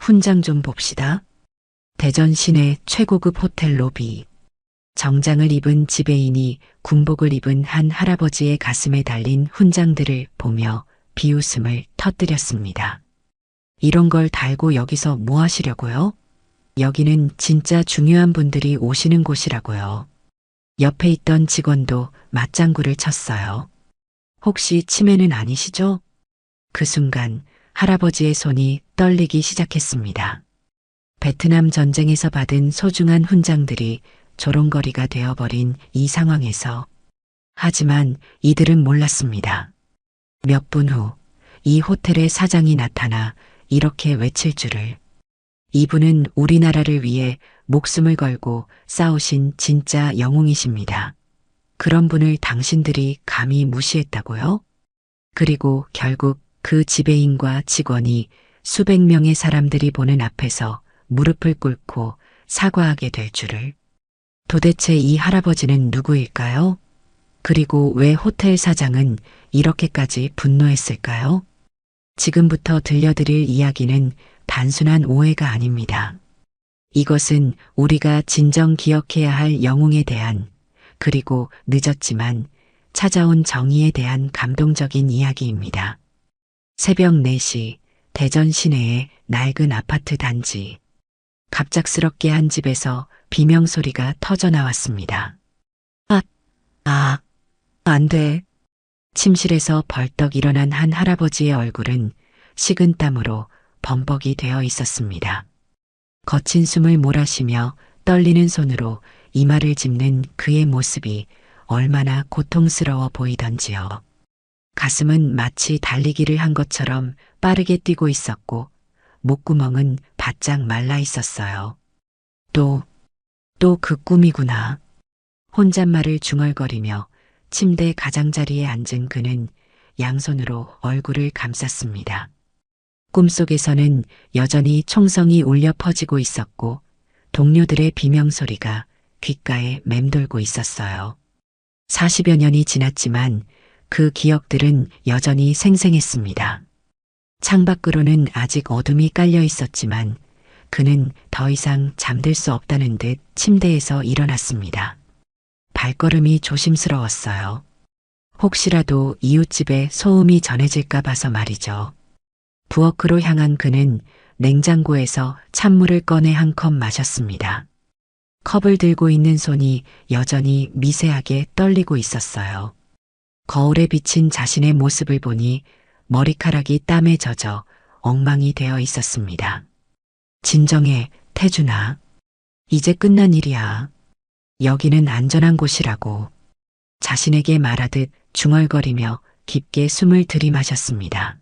훈장 좀 봅시다. 대전 시내 최고급 호텔 로비. 정장을 입은 지배인이 군복을 입은 한 할아버지의 가슴에 달린 훈장들을 보며 비웃음을 터뜨렸습니다. 이런 걸 달고 여기서 뭐 하시려고요? 여기는 진짜 중요한 분들이 오시는 곳이라고요. 옆에 있던 직원도 맞장구를 쳤어요. 혹시 치매는 아니시죠? 그 순간 할아버지의 손이 떨리기 시작했습니다. 베트남 전쟁에서 받은 소중한 훈장들이 조롱거리가 되어버린 이 상황에서. 하지만 이들은 몰랐습니다. 몇 분 후 이 호텔의 사장이 나타나 이렇게 외칠 줄을. 이분은 우리나라를 위해 목숨을 걸고 싸우신 진짜 영웅이십니다. 그런 분을 당신들이 감히 무시했다고요? 그리고 결국 그 지배인과 직원이 수백 명의 사람들이 보는 앞에서 무릎을 꿇고 사과하게 될 줄을. 도대체 이 할아버지는 누구일까요? 그리고 왜 호텔 사장은 이렇게까지 분노했을까요? 지금부터 들려드릴 이야기는 단순한 오해가 아닙니다. 이것은 우리가 진정 기억해야 할 영웅에 대한, 그리고 늦었지만 찾아온 정의에 대한 감동적인 이야기입니다. 새벽 4시 대전 시내의 낡은 아파트 단지. 갑작스럽게 한 집에서 비명소리가 터져 나왔습니다. 안 돼. 침실에서 벌떡 일어난 한 할아버지의 얼굴은 식은땀으로 범벅이 되어 있었습니다. 거친 숨을 몰아쉬며 떨리는 손으로 이마를 짚는 그의 모습이 얼마나 고통스러워 보이던지요. 가슴은 마치 달리기를 한 것처럼 빠르게 뛰고 있었고 목구멍은 바짝 말라 있었어요. 또 그 꿈이구나. 혼잣말을 중얼거리며 침대 가장자리에 앉은 그는 양손으로 얼굴을 감쌌습니다. 꿈속에서는 여전히 총성이 울려 퍼지고 있었고 동료들의 비명소리가 귓가에 맴돌고 있었어요. 40여 년이 지났지만 그 기억들은 여전히 생생했습니다. 창밖으로는 아직 어둠이 깔려 있었지만 그는 더 이상 잠들 수 없다는 듯 침대에서 일어났습니다. 발걸음이 조심스러웠어요. 혹시라도 이웃집에 소음이 전해질까 봐서 말이죠. 부엌으로 향한 그는 냉장고에서 찬물을 꺼내 한 컵 마셨습니다. 컵을 들고 있는 손이 여전히 미세하게 떨리고 있었어요. 거울에 비친 자신의 모습을 보니 머리카락이 땀에 젖어 엉망이 되어 있었습니다. 진정해, 태준아. 이제 끝난 일이야. 여기는 안전한 곳이라고. 자신에게 말하듯 중얼거리며 깊게 숨을 들이마셨습니다.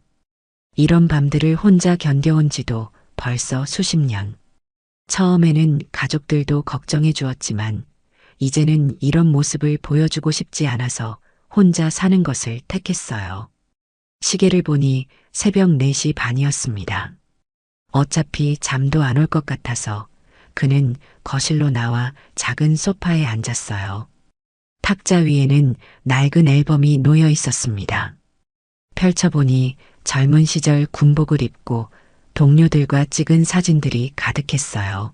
이런 밤들을 혼자 견뎌온 지도 벌써 수십 년. 처음에는 가족들도 걱정해 주었지만 이제는 이런 모습을 보여주고 싶지 않아서 혼자 사는 것을 택했어요. 시계를 보니 새벽 4시 반이었습니다. 어차피 잠도 안 올 것 같아서 그는 거실로 나와 작은 소파에 앉았어요. 탁자 위에는 낡은 앨범이 놓여 있었습니다. 펼쳐보니 젊은 시절 군복을 입고 동료들과 찍은 사진들이 가득했어요.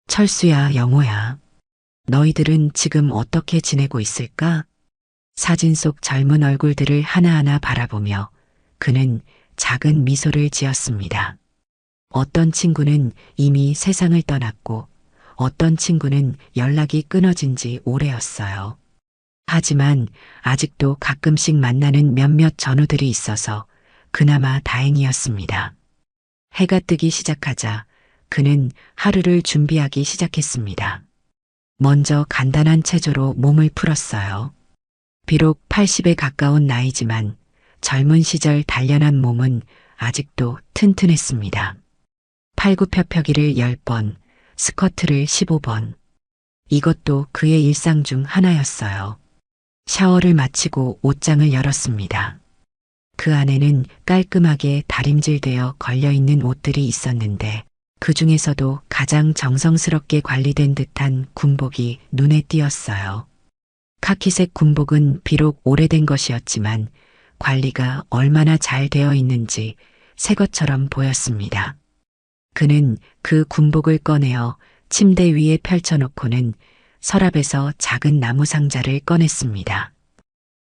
철수야, 영호야. 너희들은 지금 어떻게 지내고 있을까? 사진 속 젊은 얼굴들을 하나하나 바라보며 그는 작은 미소를 지었습니다. 어떤 친구는 이미 세상을 떠났고 어떤 친구는 연락이 끊어진 지 오래였어요. 하지만 아직도 가끔씩 만나는 몇몇 전우들이 있어서 그나마 다행이었습니다. 해가 뜨기 시작하자 그는 하루를 준비하기 시작했습니다. 먼저 간단한 체조로 몸을 풀었어요. 비록 80에 가까운 나이지만 젊은 시절 단련한 몸은 아직도 튼튼했습니다. 팔굽혀펴기를 10번, 스쿼트를 15번. 이것도 그의 일상 중 하나였어요. 샤워를 마치고 옷장을 열었습니다. 그 안에는 깔끔하게 다림질되어 걸려있는 옷들이 있었는데 그 중에서도 가장 정성스럽게 관리된 듯한 군복이 눈에 띄었어요. 카키색 군복은 비록 오래된 것이었지만 관리가 얼마나 잘 되어 있는지 새 것처럼 보였습니다. 그는 그 군복을 꺼내어 침대 위에 펼쳐놓고는 서랍에서 작은 나무 상자를 꺼냈습니다.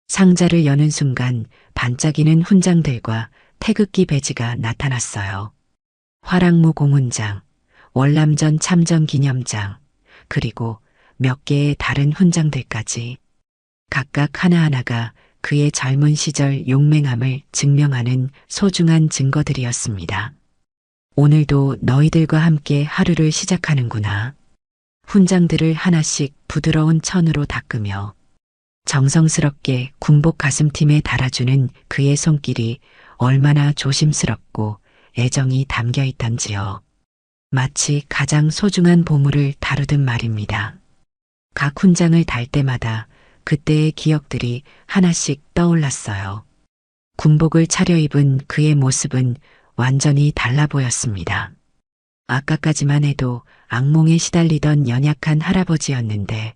상자를 여는 순간 반짝이는 훈장들과 태극기 배지가 나타났어요. 화랑무 공훈장, 월남전 참전 기념장, 그리고 몇 개의 다른 훈장들까지 각각 하나하나가 그의 젊은 시절 용맹함을 증명하는 소중한 증거들이었습니다. 오늘도 너희들과 함께 하루를 시작하는구나. 훈장들을 하나씩 부드러운 천으로 닦으며 정성스럽게 군복 가슴팀에 달아주는 그의 손길이 얼마나 조심스럽고 애정이 담겨 있던지요. 마치 가장 소중한 보물을 다루듯 말입니다. 각 훈장을 달 때마다 그때의 기억들이 하나씩 떠올랐어요. 군복을 차려입은 그의 모습은 완전히 달라 보였습니다. 아까까지만 해도 악몽에 시달리던 연약한 할아버지였는데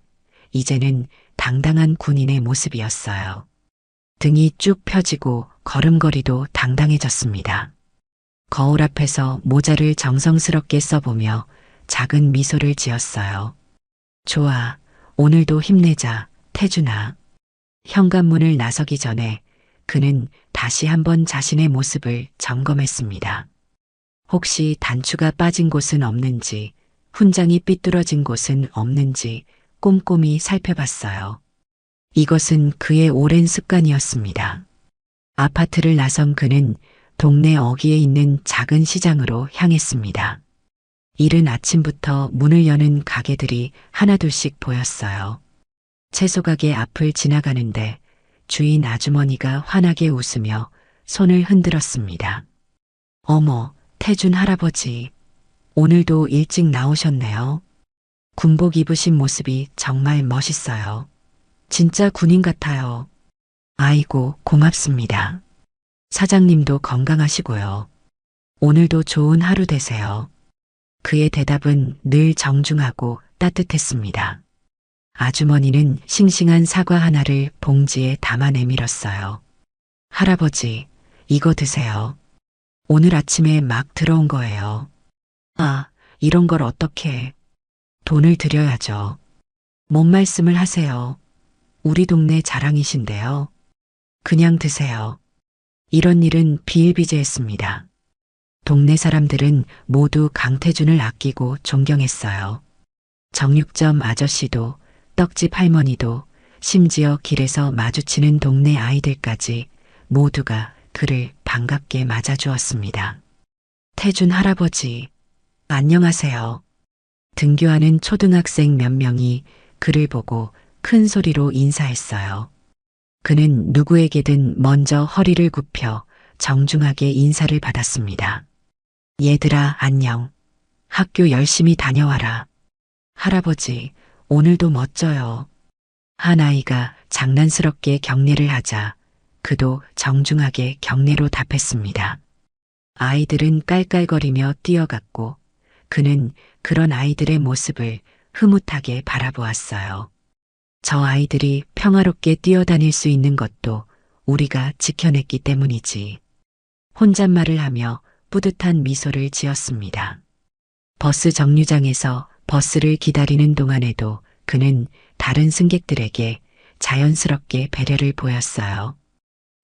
이제는 당당한 군인의 모습이었어요. 등이 쭉 펴지고 걸음걸이도 당당해졌습니다. 거울 앞에서 모자를 정성스럽게 써보며 작은 미소를 지었어요. 좋아, 오늘도 힘내자, 태준아. 현관문을 나서기 전에 그는 다시 한번 자신의 모습을 점검했습니다. 혹시 단추가 빠진 곳은 없는지, 훈장이 삐뚤어진 곳은 없는지 꼼꼼히 살펴봤어요. 이것은 그의 오랜 습관이었습니다. 아파트를 나선 그는 동네 어귀에 있는 작은 시장으로 향했습니다. 이른 아침부터 문을 여는 가게들이 하나둘씩 보였어요. 채소가게 앞을 지나가는데 주인 아주머니가 환하게 웃으며 손을 흔들었습니다. 어머, 태준 할아버지. 오늘도 일찍 나오셨네요. 군복 입으신 모습이 정말 멋있어요. 진짜 군인 같아요. 아이고, 고맙습니다. 사장님도 건강하시고요. 오늘도 좋은 하루 되세요. 그의 대답은 늘 정중하고 따뜻했습니다. 아주머니는 싱싱한 사과 하나를 봉지에 담아 내밀었어요. 할아버지, 이거 드세요. 오늘 아침에 막 들어온 거예요. 아, 이런 걸 어떻게. 돈을 드려야죠. 뭔 말씀을 하세요. 우리 동네 자랑이신데요. 그냥 드세요. 이런 일은 비일비재했습니다. 동네 사람들은 모두 강태준을 아끼고 존경했어요. 정육점 아저씨도, 떡집 할머니도, 심지어 길에서 마주치는 동네 아이들까지 모두가 그를 반갑게 맞아주었습니다. 태준 할아버지, 안녕하세요. 등교하는 초등학생 몇 명이 그를 보고 큰 소리로 인사했어요. 그는 누구에게든 먼저 허리를 굽혀 정중하게 인사를 받았습니다. 얘들아, 안녕. 학교 열심히 다녀와라. 할아버지, 오늘도 멋져요. 한 아이가 장난스럽게 경례를 하자 그도 정중하게 경례로 답했습니다. 아이들은 깔깔거리며 뛰어갔고 그는 그런 아이들의 모습을 흐뭇하게 바라보았어요. 저 아이들이 평화롭게 뛰어다닐 수 있는 것도 우리가 지켜냈기 때문이지. 혼잣말을 하며 뿌듯한 미소를 지었습니다. 버스 정류장에서 버스를 기다리는 동안에도 그는 다른 승객들에게 자연스럽게 배려를 보였어요.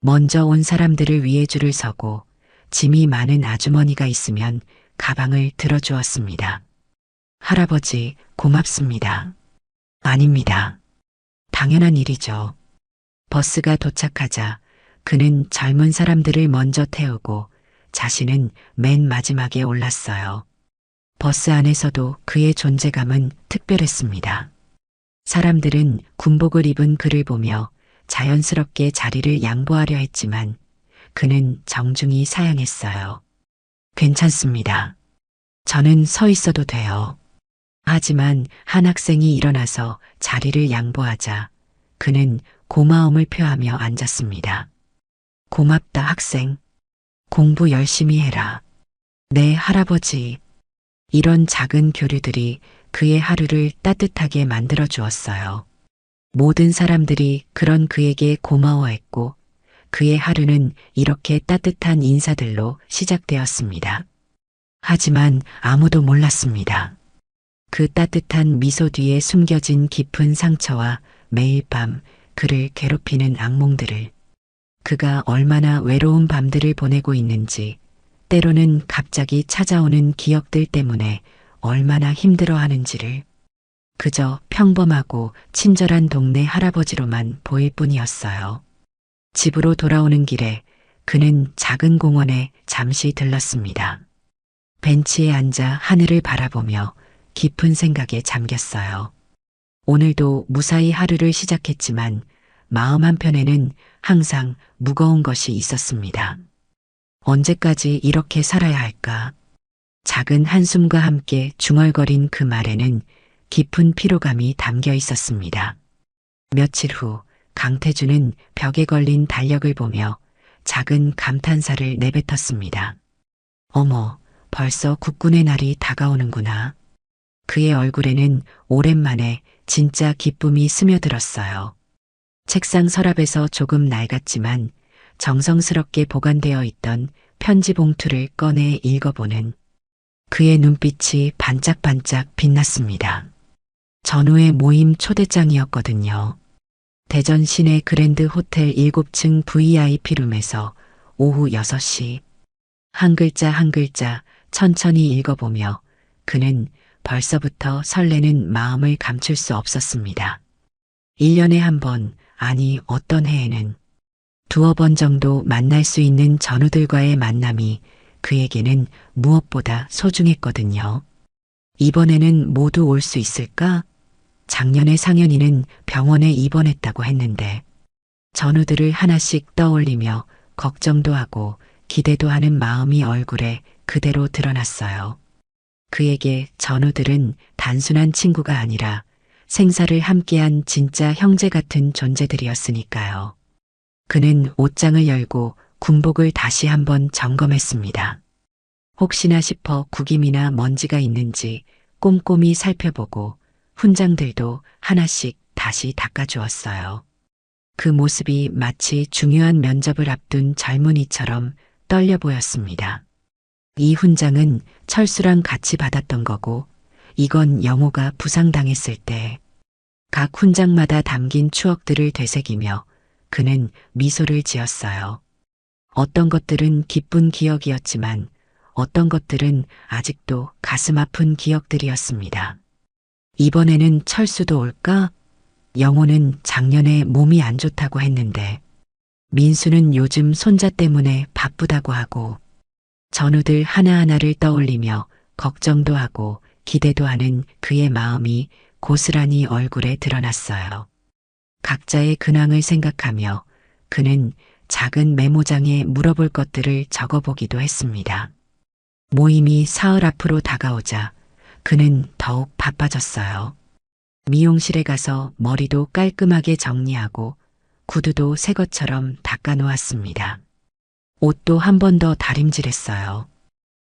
먼저 온 사람들을 위해 줄을 서고 짐이 많은 아주머니가 있으면 가방을 들어주었습니다. 할아버지, 고맙습니다. 아닙니다. 당연한 일이죠. 버스가 도착하자 그는 젊은 사람들을 먼저 태우고 자신은 맨 마지막에 올랐어요. 버스 안에서도 그의 존재감은 특별했습니다. 사람들은 군복을 입은 그를 보며 자연스럽게 자리를 양보하려 했지만 그는 정중히 사양했어요. 괜찮습니다. 저는 서 있어도 돼요. 하지만 한 학생이 일어나서 자리를 양보하자 그는 고마움을 표하며 앉았습니다. 고맙다, 학생. 공부 열심히 해라. 네, 할아버지. 이런 작은 교류들이 그의 하루를 따뜻하게 만들어 주었어요. 모든 사람들이 그런 그에게 고마워했고 그의 하루는 이렇게 따뜻한 인사들로 시작되었습니다. 하지만 아무도 몰랐습니다. 그 따뜻한 미소 뒤에 숨겨진 깊은 상처와 매일 밤 그를 괴롭히는 악몽들을, 그가 얼마나 외로운 밤들을 보내고 있는지, 때로는 갑자기 찾아오는 기억들 때문에 얼마나 힘들어하는지를 그저 평범하고 친절한 동네 할아버지로만 보일 뿐이었어요. 집으로 돌아오는 길에 그는 작은 공원에 잠시 들렀습니다. 벤치에 앉아 하늘을 바라보며 깊은 생각에 잠겼어요. 오늘도 무사히 하루를 시작했지만 마음 한편에는 항상 무거운 것이 있었습니다. 언제까지 이렇게 살아야 할까? 작은 한숨과 함께 중얼거린 그 말에는 깊은 피로감이 담겨 있었습니다. 며칠 후 강태주는 벽에 걸린 달력을 보며 작은 감탄사를 내뱉었습니다. 어머, 벌써 국군의 날이 다가오는구나. 그의 얼굴에는 오랜만에 진짜 기쁨이 스며들었어요. 책상 서랍에서 조금 낡았지만 정성스럽게 보관되어 있던 편지 봉투를 꺼내 읽어보는 그의 눈빛이 반짝반짝 빛났습니다. 전후의 모임 초대장이었거든요. 대전 시내 그랜드 호텔 7층 VIP룸에서 오후 6시. 한 글자 한 글자 천천히 읽어보며 그는 벌써부터 설레는 마음을 감출 수 없었습니다. 1년에 한 번, 아니 어떤 해에는 두어 번 정도 만날 수 있는 전우들과의 만남이 그에게는 무엇보다 소중했거든요. 이번에는 모두 올 수 있을까? 작년에 상현이는 병원에 입원했다고 했는데 전우들을 하나씩 떠올리며 걱정도 하고 기대도 하는 마음이 얼굴에 그대로 드러났어요. 그에게 전우들은 단순한 친구가 아니라 생사를 함께한 진짜 형제 같은 존재들이었으니까요. 그는 옷장을 열고 군복을 다시 한번 점검했습니다. 혹시나 싶어 구김이나 먼지가 있는지 꼼꼼히 살펴보고 훈장들도 하나씩 다시 닦아주었어요. 그 모습이 마치 중요한 면접을 앞둔 젊은이처럼 떨려 보였습니다. 이 훈장은 철수랑 같이 받았던 거고, 이건 영호가 부상당했을 때 각 훈장마다 담긴 추억들을 되새기며 그는 미소를 지었어요. 어떤 것들은 기쁜 기억이었지만 어떤 것들은 아직도 가슴 아픈 기억들이었습니다. 이번에는 철수도 올까? 영호는 작년에 몸이 안 좋다고 했는데 민수는 요즘 손자 때문에 바쁘다고 하고 전우들 하나하나를 떠올리며 걱정도 하고 기대도 하는 그의 마음이 고스란히 얼굴에 드러났어요. 각자의 근황을 생각하며 그는 작은 메모장에 물어볼 것들을 적어보기도 했습니다. 모임이 사흘 앞으로 다가오자 그는 더욱 바빠졌어요. 미용실에 가서 머리도 깔끔하게 정리하고 구두도 새 것처럼 닦아놓았습니다. 옷도 한 번 더 다림질했어요.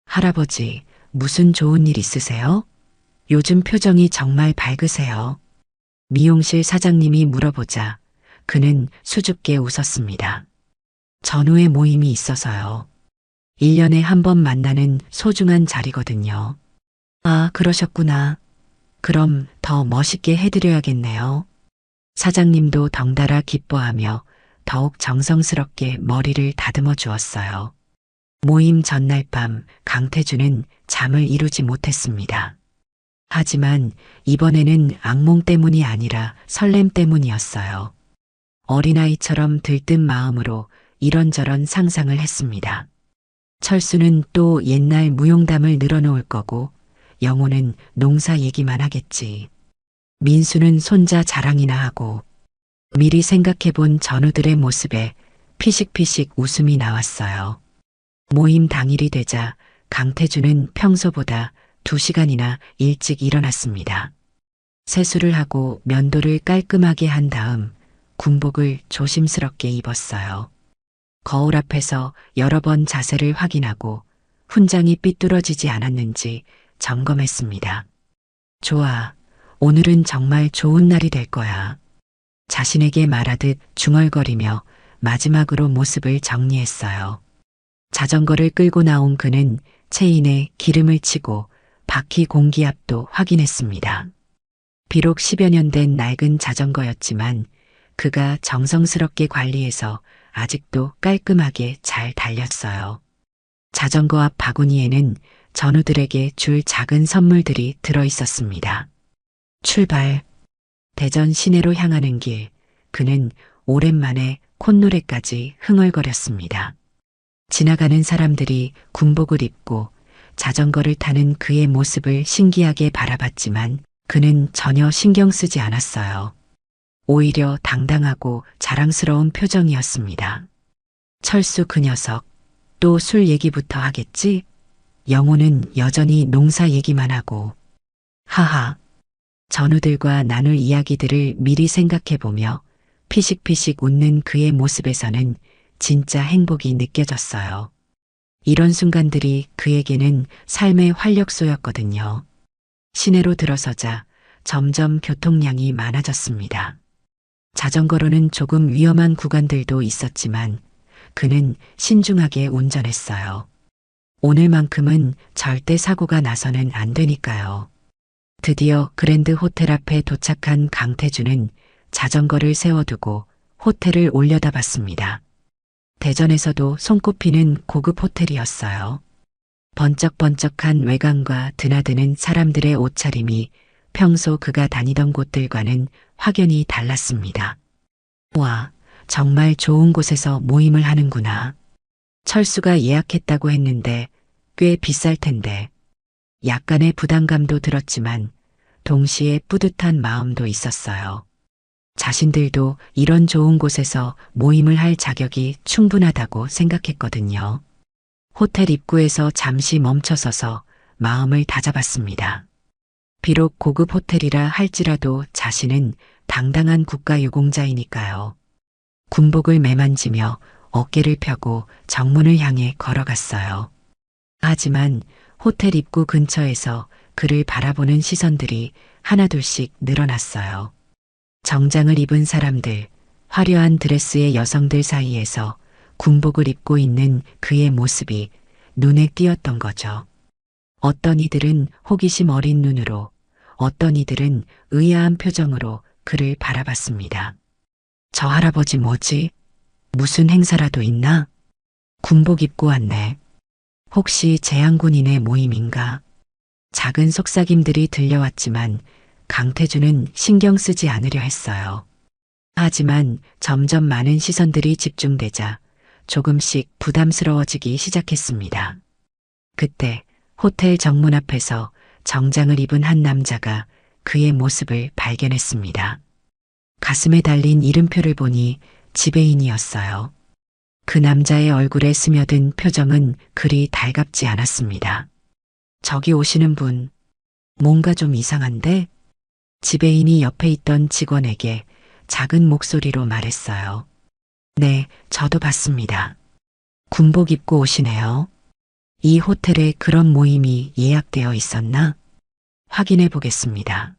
할아버지, 무슨 좋은 일 있으세요? 요즘 표정이 정말 밝으세요. 미용실 사장님이 물어보자 그는 수줍게 웃었습니다. 전후의 모임이 있어서요. 1년에 한 번 만나는 소중한 자리거든요. 아, 그러셨구나. 그럼 더 멋있게 해드려야겠네요. 사장님도 덩달아 기뻐하며 더욱 정성스럽게 머리를 다듬어 주었어요. 모임 전날 밤 강태주는 잠을 이루지 못했습니다. 하지만 이번에는 악몽 때문이 아니라 설렘 때문이었어요. 어린아이처럼 들뜬 마음으로 이런저런 상상을 했습니다. 철수는 또 옛날 무용담을 늘어놓을 거고 영호는 농사 얘기만 하겠지. 민수는 손자 자랑이나 하고 미리 생각해본 전우들의 모습에 피식피식 웃음이 나왔어요. 모임 당일이 되자 강태주는 평소보다 2시간이나 일찍 일어났습니다. 세수를 하고 면도를 깔끔하게 한 다음 군복을 조심스럽게 입었어요. 거울 앞에서 여러 번 자세를 확인하고 훈장이 삐뚤어지지 않았는지 점검했습니다. 좋아, 오늘은 정말 좋은 날이 될 거야. 자신에게 말하듯 중얼거리며 마지막으로 모습을 정리했어요. 자전거를 끌고 나온 그는 체인에 기름을 치고 바퀴 공기압도 확인했습니다. 비록 10여 년 된 낡은 자전거였지만 그가 정성스럽게 관리해서 아직도 깔끔하게 잘 달렸어요. 자전거 앞 바구니에는 전우들에게 줄 작은 선물들이 들어 있었습니다. 출발. 대전 시내로 향하는 길, 그는 오랜만에 콧노래까지 흥얼거렸습니다. 지나가는 사람들이 군복을 입고 자전거를 타는 그의 모습을 신기하게 바라봤지만 그는 전혀 신경 쓰지 않았어요. 오히려 당당하고 자랑스러운 표정이었습니다. 철수 그 녀석, 또 술 얘기부터 하겠지? 영호는 여전히 농사 얘기만 하고. 하하. 전우들과 나눌 이야기들을 미리 생각해보며 피식피식 웃는 그의 모습에서는 진짜 행복이 느껴졌어요. 이런 순간들이 그에게는 삶의 활력소였거든요. 시내로 들어서자 점점 교통량이 많아졌습니다. 자전거로는 조금 위험한 구간들도 있었지만 그는 신중하게 운전했어요. 오늘만큼은 절대 사고가 나서는 안 되니까요. 드디어 그랜드 호텔 앞에 도착한 강태주는 자전거를 세워두고 호텔을 올려다봤습니다. 대전에서도 손꼽히는 고급 호텔이었어요. 번쩍번쩍한 외관과 드나드는 사람들의 옷차림이 평소 그가 다니던 곳들과는 확연히 달랐습니다. 와, 정말 좋은 곳에서 모임을 하는구나. 철수가 예약했다고 했는데 꽤 비쌀 텐데. 약간의 부담감도 들었지만 동시에 뿌듯한 마음도 있었어요. 자신들도 이런 좋은 곳에서 모임을 할 자격이 충분하다고 생각했거든요. 호텔 입구에서 잠시 멈춰서서 마음을 다잡았습니다. 비록 고급 호텔이라 할지라도 자신은 당당한 국가유공자이니까요. 군복을 매만지며 어깨를 펴고 정문을 향해 걸어갔어요. 하지만 호텔 입구 근처에서 그를 바라보는 시선들이 하나둘씩 늘어났어요. 정장을 입은 사람들, 화려한 드레스의 여성들 사이에서 군복을 입고 있는 그의 모습이 눈에 띄었던 거죠. 어떤 이들은 호기심 어린 눈으로, 어떤 이들은 의아한 표정으로 그를 바라봤습니다. 저 할아버지 뭐지? 무슨 행사라도 있나? 군복 입고 왔네. 혹시 재향군인의 모임인가? 작은 속삭임들이 들려왔지만 강태주는 신경 쓰지 않으려 했어요. 하지만 점점 많은 시선들이 집중되자 조금씩 부담스러워지기 시작했습니다. 그때 호텔 정문 앞에서 정장을 입은 한 남자가 그의 모습을 발견했습니다. 가슴에 달린 이름표를 보니 지배인이었어요. 그 남자의 얼굴에 스며든 표정은 그리 달갑지 않았습니다. 저기 오시는 분, 뭔가 좀 이상한데? 지배인이 옆에 있던 직원에게 작은 목소리로 말했어요. 네, 저도 봤습니다. 군복 입고 오시네요. 이 호텔에 그런 모임이 예약되어 있었나? 확인해 보겠습니다.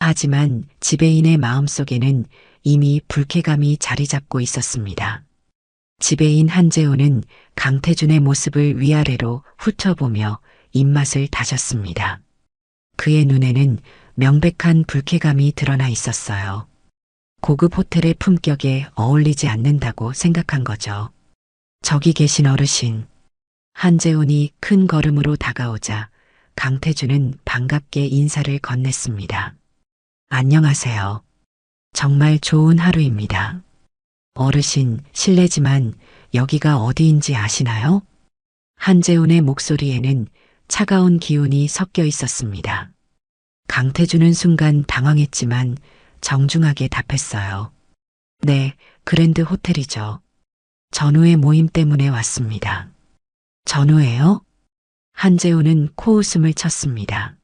하지만 지배인의 마음속에는 이미 불쾌감이 자리 잡고 있었습니다. 지배인 한재호는 강태준의 모습을 위아래로 훑어보며 입맛을 다졌습니다. 그의 눈에는 명백한 불쾌감이 드러나 있었어요. 고급 호텔의 품격에 어울리지 않는다고 생각한 거죠. 저기 계신 어르신. 한재훈이 큰 걸음으로 다가오자 강태준은 반갑게 인사를 건넸습니다. 안녕하세요. 정말 좋은 하루입니다. 어르신, 실례지만 여기가 어디인지 아시나요? 한재훈의 목소리에는 차가운 기운이 섞여 있었습니다. 강태준은 순간 당황했지만 정중하게 답했어요. 네, 그랜드 호텔이죠. 전우의 모임 때문에 왔습니다. 전우예요? 한재훈은 코웃음을 쳤습니다.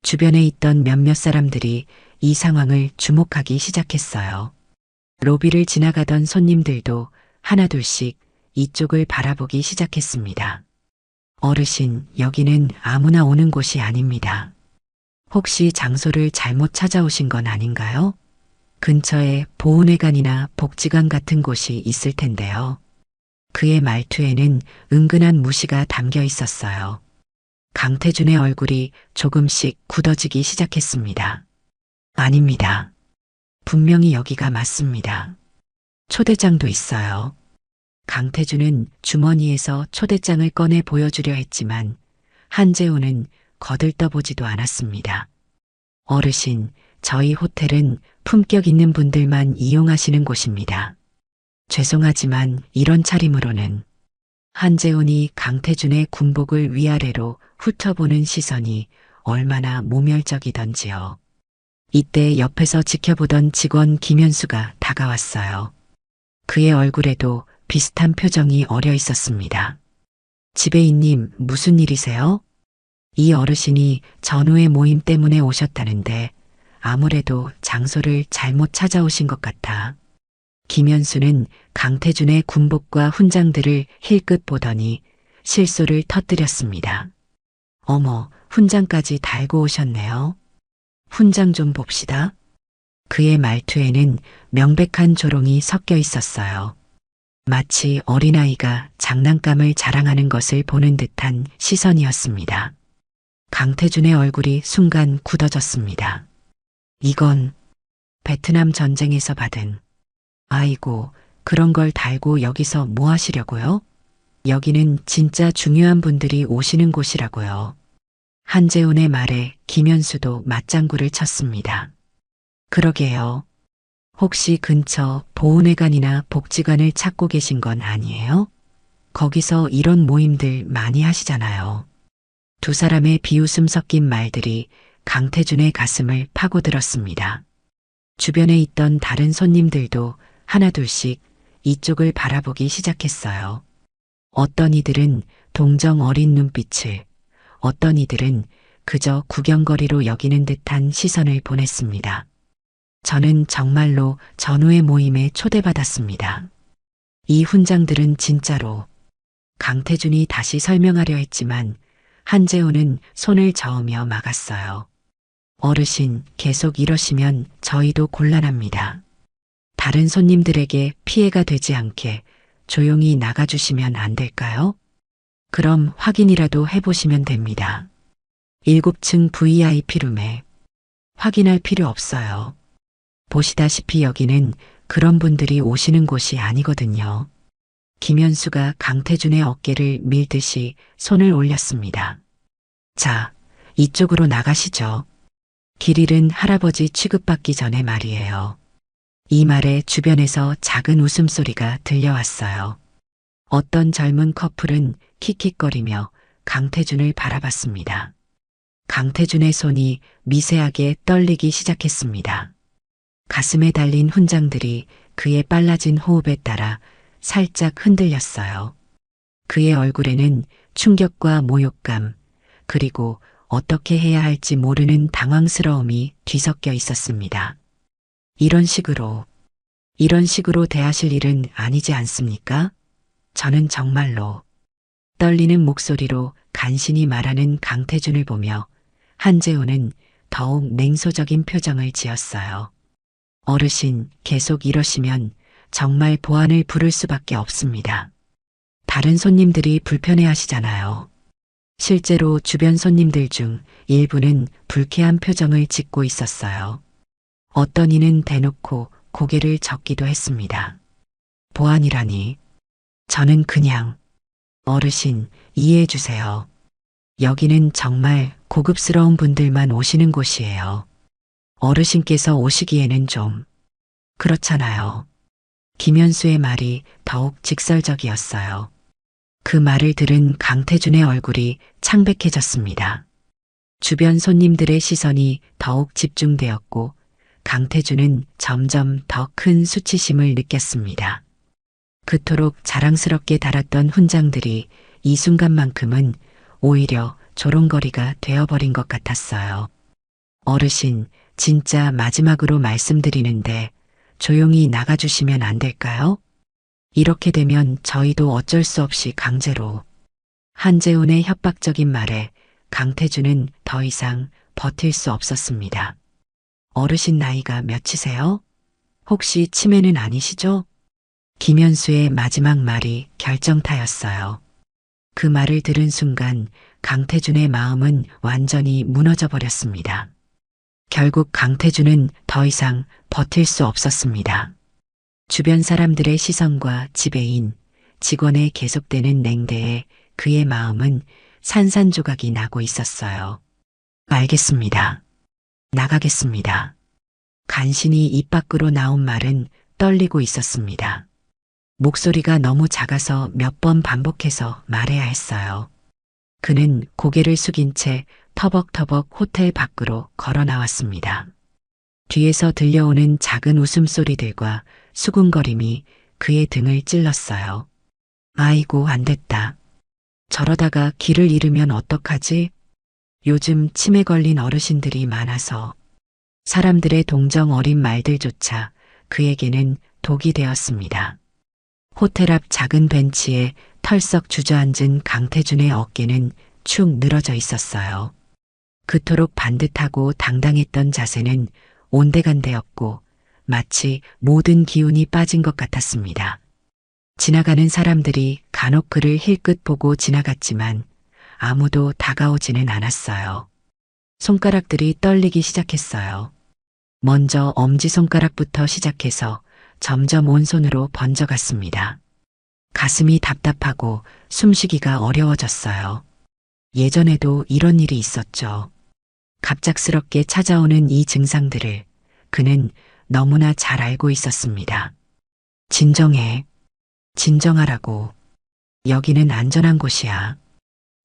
주변에 있던 몇몇 사람들이 이 상황을 주목하기 시작했어요. 로비를 지나가던 손님들도 하나둘씩 이쪽을 바라보기 시작했습니다. 어르신, 여기는 아무나 오는 곳이 아닙니다. 혹시 장소를 잘못 찾아오신 건 아닌가요? 근처에 보훈회관이나 복지관 같은 곳이 있을 텐데요. 그의 말투에는 은근한 무시가 담겨 있었어요. 강태준의 얼굴이 조금씩 굳어지기 시작했습니다. 아닙니다. 분명히 여기가 맞습니다. 초대장도 있어요. 강태준은 주머니에서 초대장을 꺼내 보여주려 했지만 한재우는 거들떠보지도 않았습니다. 어르신, 저희 호텔은 품격 있는 분들만 이용하시는 곳입니다. 죄송하지만 이런 차림으로는. 한재훈이 강태준의 군복을 위아래로 훑어보는 시선이 얼마나 모멸적이던지요. 이때 옆에서 지켜보던 직원 김현수가 다가왔어요. 그의 얼굴에도 비슷한 표정이 어려 있었습니다. 지배인님, 무슨 일이세요? 이 어르신이 전후의 모임 때문에 오셨다는데 아무래도 장소를 잘못 찾아오신 것 같아. 김현수는 강태준의 군복과 훈장들을 힐끗 보더니 실소를 터뜨렸습니다. 어머, 훈장까지 달고 오셨네요. 훈장 좀 봅시다. 그의 말투에는 명백한 조롱이 섞여 있었어요. 마치 어린아이가 장난감을 자랑하는 것을 보는 듯한 시선이었습니다. 강태준의 얼굴이 순간 굳어졌습니다. 이건 베트남 전쟁에서 받은. 아이고, 그런 걸 달고 여기서 뭐 하시려고요? 여기는 진짜 중요한 분들이 오시는 곳이라고요. 한재훈의 말에 김현수도 맞장구를 쳤습니다. 그러게요. 혹시 근처 보훈회관이나 복지관을 찾고 계신 건 아니에요? 거기서 이런 모임들 많이 하시잖아요. 두 사람의 비웃음 섞인 말들이 강태준의 가슴을 파고들었습니다. 주변에 있던 다른 손님들도 하나둘씩 이쪽을 바라보기 시작했어요. 어떤 이들은 동정 어린 눈빛을, 어떤 이들은 그저 구경거리로 여기는 듯한 시선을 보냈습니다. 저는 정말로 전후의 모임에 초대받았습니다. 이 훈장들은 진짜로. 강태준이 다시 설명하려 했지만 한재우는 손을 저으며 막았어요. 어르신, 계속 이러시면 저희도 곤란합니다. 다른 손님들에게 피해가 되지 않게 조용히 나가주시면 안 될까요? 그럼 확인이라도 해보시면 됩니다. 7층 VIP룸에 확인할 필요 없어요. 보시다시피 여기는 그런 분들이 오시는 곳이 아니거든요. 김현수가 강태준의 어깨를 밀듯이 손을 올렸습니다. 자, 이쪽으로 나가시죠. 길 잃은 할아버지 취급받기 전에 말이에요. 이 말에 주변에서 작은 웃음소리가 들려왔어요. 어떤 젊은 커플은 킥킥거리며 강태준을 바라봤습니다. 강태준의 손이 미세하게 떨리기 시작했습니다. 가슴에 달린 훈장들이 그의 빨라진 호흡에 따라 살짝 흔들렸어요. 그의 얼굴에는 충격과 모욕감, 그리고 어떻게 해야 할지 모르는 당황스러움이 뒤섞여 있었습니다. 이런 식으로 대하실 일은 아니지 않습니까? 저는 정말로. 떨리는 목소리로 간신히 말하는 강태준을 보며 한재우는 더욱 냉소적인 표정을 지었어요. 어르신, 계속 이러시면 정말 보안을 부를 수밖에 없습니다. 다른 손님들이 불편해하시잖아요. 실제로 주변 손님들 중 일부는 불쾌한 표정을 짓고 있었어요. 어떤 이는 대놓고 고개를 젓기도 했습니다. 보안이라니. 저는 그냥. 어르신, 이해해 주세요. 여기는 정말 고급스러운 분들만 오시는 곳이에요. 어르신께서 오시기에는 좀 그렇잖아요. 김현수의 말이 더욱 직설적이었어요. 그 말을 들은 강태준의 얼굴이 창백해졌습니다. 주변 손님들의 시선이 더욱 집중되었고 강태준은 점점 더 큰 수치심을 느꼈습니다. 그토록 자랑스럽게 달았던 훈장들이 이 순간만큼은 오히려 조롱거리가 되어버린 것 같았어요. 어르신, 진짜 마지막으로 말씀드리는데 조용히 나가주시면 안 될까요? 이렇게 되면 저희도 어쩔 수 없이 강제로. 한재훈의 협박적인 말에 강태준은 더 이상 버틸 수 없었습니다. 어르신 나이가 몇이세요? 혹시 치매는 아니시죠? 김현수의 마지막 말이 결정타였어요. 그 말을 들은 순간 강태준의 마음은 완전히 무너져 버렸습니다. 결국 강태준은 더 이상 버틸 수 없었습니다. 주변 사람들의 시선과 지배인, 직원의 계속되는 냉대에 그의 마음은 산산조각이 나고 있었어요. 알겠습니다. 나가겠습니다. 간신히 입 밖으로 나온 말은 떨리고 있었습니다. 목소리가 너무 작아서 몇 번 반복해서 말해야 했어요. 그는 고개를 숙인 채 터벅터벅 호텔 밖으로 걸어 나왔습니다. 뒤에서 들려오는 작은 웃음소리들과 수군거림이 그의 등을 찔렀어요. 아이고, 안 됐다. 저러다가 길을 잃으면 어떡하지? 요즘 치매 걸린 어르신들이 많아서 사람들의 동정 어린 말들조차 그에게는 독이 되었습니다. 호텔 앞 작은 벤치에 털썩 주저앉은 강태준의 어깨는 축 늘어져 있었어요. 그토록 반듯하고 당당했던 자세는 온데간데였고 마치 모든 기운이 빠진 것 같았습니다. 지나가는 사람들이 간혹 그를 힐끗 보고 지나갔지만 아무도 다가오지는 않았어요. 손가락들이 떨리기 시작했어요. 먼저 엄지손가락부터 시작해서 점점 온손으로 번져갔습니다. 가슴이 답답하고 숨쉬기가 어려워졌어요. 예전에도 이런 일이 있었죠. 갑작스럽게 찾아오는 이 증상들을 그는 너무나 잘 알고 있었습니다. 진정해. 진정하라고. 여기는 안전한 곳이야.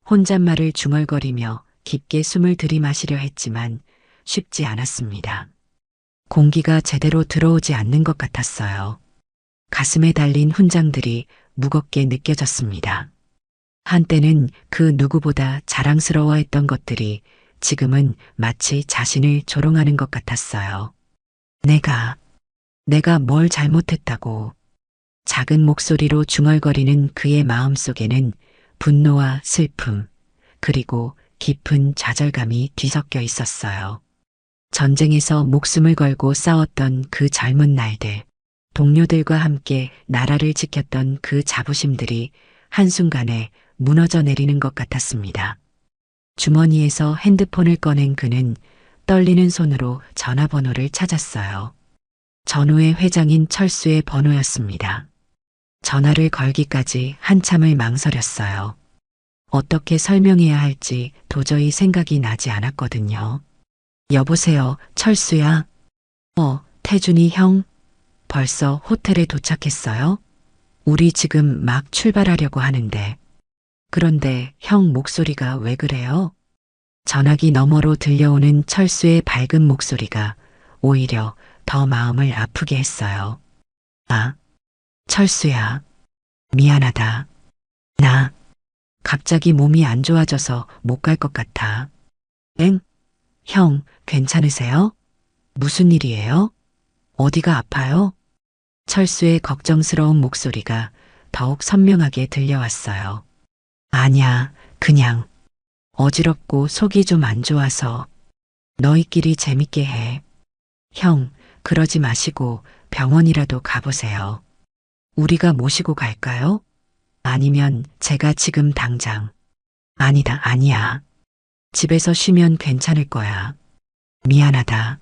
혼잣말을 중얼거리며 깊게 숨을 들이마시려 했지만 쉽지 않았습니다. 공기가 제대로 들어오지 않는 것 같았어요. 가슴에 달린 훈장들이 무겁게 느껴졌습니다. 한때는 그 누구보다 자랑스러워했던 것들이 지금은 마치 자신을 조롱하는 것 같았어요. 내가 뭘 잘못했다고. 작은 목소리로 중얼거리는 그의 마음속에는 분노와 슬픔, 그리고 깊은 좌절감이 뒤섞여 있었어요. 전쟁에서 목숨을 걸고 싸웠던 그 젊은 날들, 동료들과 함께 나라를 지켰던 그 자부심들이 한순간에 무너져 내리는 것 같았습니다. 주머니에서 핸드폰을 꺼낸 그는 떨리는 손으로 전화번호를 찾았어요. 전후의 회장인 철수의 번호였습니다. 전화를 걸기까지 한참을 망설였어요. 어떻게 설명해야 할지 도저히 생각이 나지 않았거든요. 여보세요, 철수야? 태준이 형? 벌써 호텔에 도착했어요? 우리 지금 막 출발하려고 하는데. 그런데 형 목소리가 왜 그래요? 전화기 너머로 들려오는 철수의 밝은 목소리가 오히려 더 마음을 아프게 했어요. 철수야. 미안하다. 나 갑자기 몸이 안 좋아져서 못 갈 것 같아. 엥? 형, 괜찮으세요? 무슨 일이에요? 어디가 아파요? 철수의 걱정스러운 목소리가 더욱 선명하게 들려왔어요. 아냐, 그냥 어지럽고 속이 좀 안 좋아서. 너희끼리 재밌게 해. 형, 그러지 마시고 병원이라도 가보세요. 우리가 모시고 갈까요? 아니면 제가 지금 당장. 아니야. 집에서 쉬면 괜찮을 거야. 미안하다.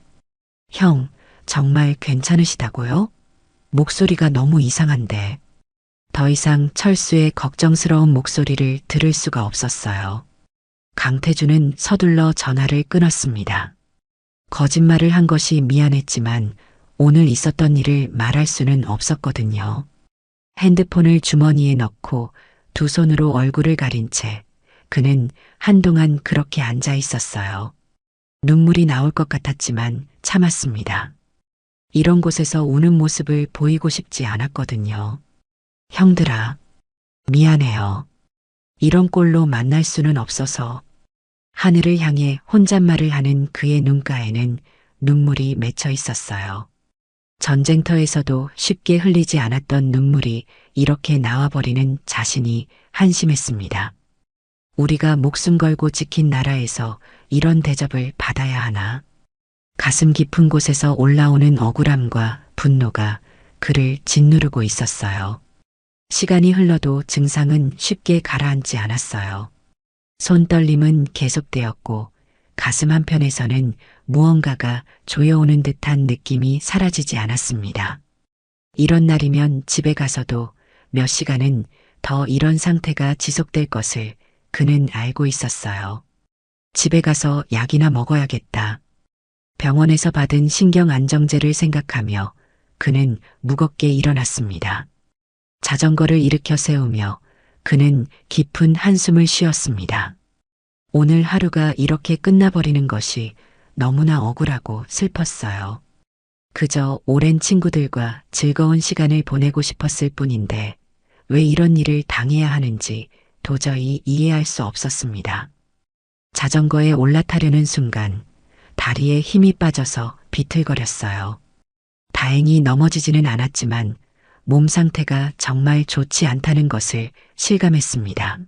형, 정말 괜찮으시다고요? 목소리가 너무 이상한데. 더 이상 철수의 걱정스러운 목소리를 들을 수가 없었어요. 강태준은 서둘러 전화를 끊었습니다. 거짓말을 한 것이 미안했지만 오늘 있었던 일을 말할 수는 없었거든요. 핸드폰을 주머니에 넣고 두 손으로 얼굴을 가린 채 그는 한동안 그렇게 앉아 있었어요. 눈물이 나올 것 같았지만 참았습니다. 이런 곳에서 우는 모습을 보이고 싶지 않았거든요. 형들아, 미안해요. 이런 꼴로 만날 수는 없어서. 하늘을 향해 혼잣말을 하는 그의 눈가에는 눈물이 맺혀 있었어요. 전쟁터에서도 쉽게 흘리지 않았던 눈물이 이렇게 나와버리는 자신이 한심했습니다. 우리가 목숨 걸고 지킨 나라에서 이런 대접을 받아야 하나? 가슴 깊은 곳에서 올라오는 억울함과 분노가 그를 짓누르고 있었어요. 시간이 흘러도 증상은 쉽게 가라앉지 않았어요. 손떨림은 계속되었고 가슴 한편에서는 무언가가 조여오는 듯한 느낌이 사라지지 않았습니다. 이런 날이면 집에 가서도 몇 시간은 더 이런 상태가 지속될 것을 그는 알고 있었어요. 집에 가서 약이나 먹어야겠다. 병원에서 받은 신경안정제를 생각하며 그는 무겁게 일어났습니다. 자전거를 일으켜 세우며 그는 깊은 한숨을 쉬었습니다. 오늘 하루가 이렇게 끝나버리는 것이 너무나 억울하고 슬펐어요. 그저 오랜 친구들과 즐거운 시간을 보내고 싶었을 뿐인데 왜 이런 일을 당해야 하는지 도저히 이해할 수 없었습니다. 자전거에 올라타려는 순간 다리에 힘이 빠져서 비틀거렸어요. 다행히 넘어지지는 않았지만 몸 상태가 정말 좋지 않다는 것을 실감했습니다.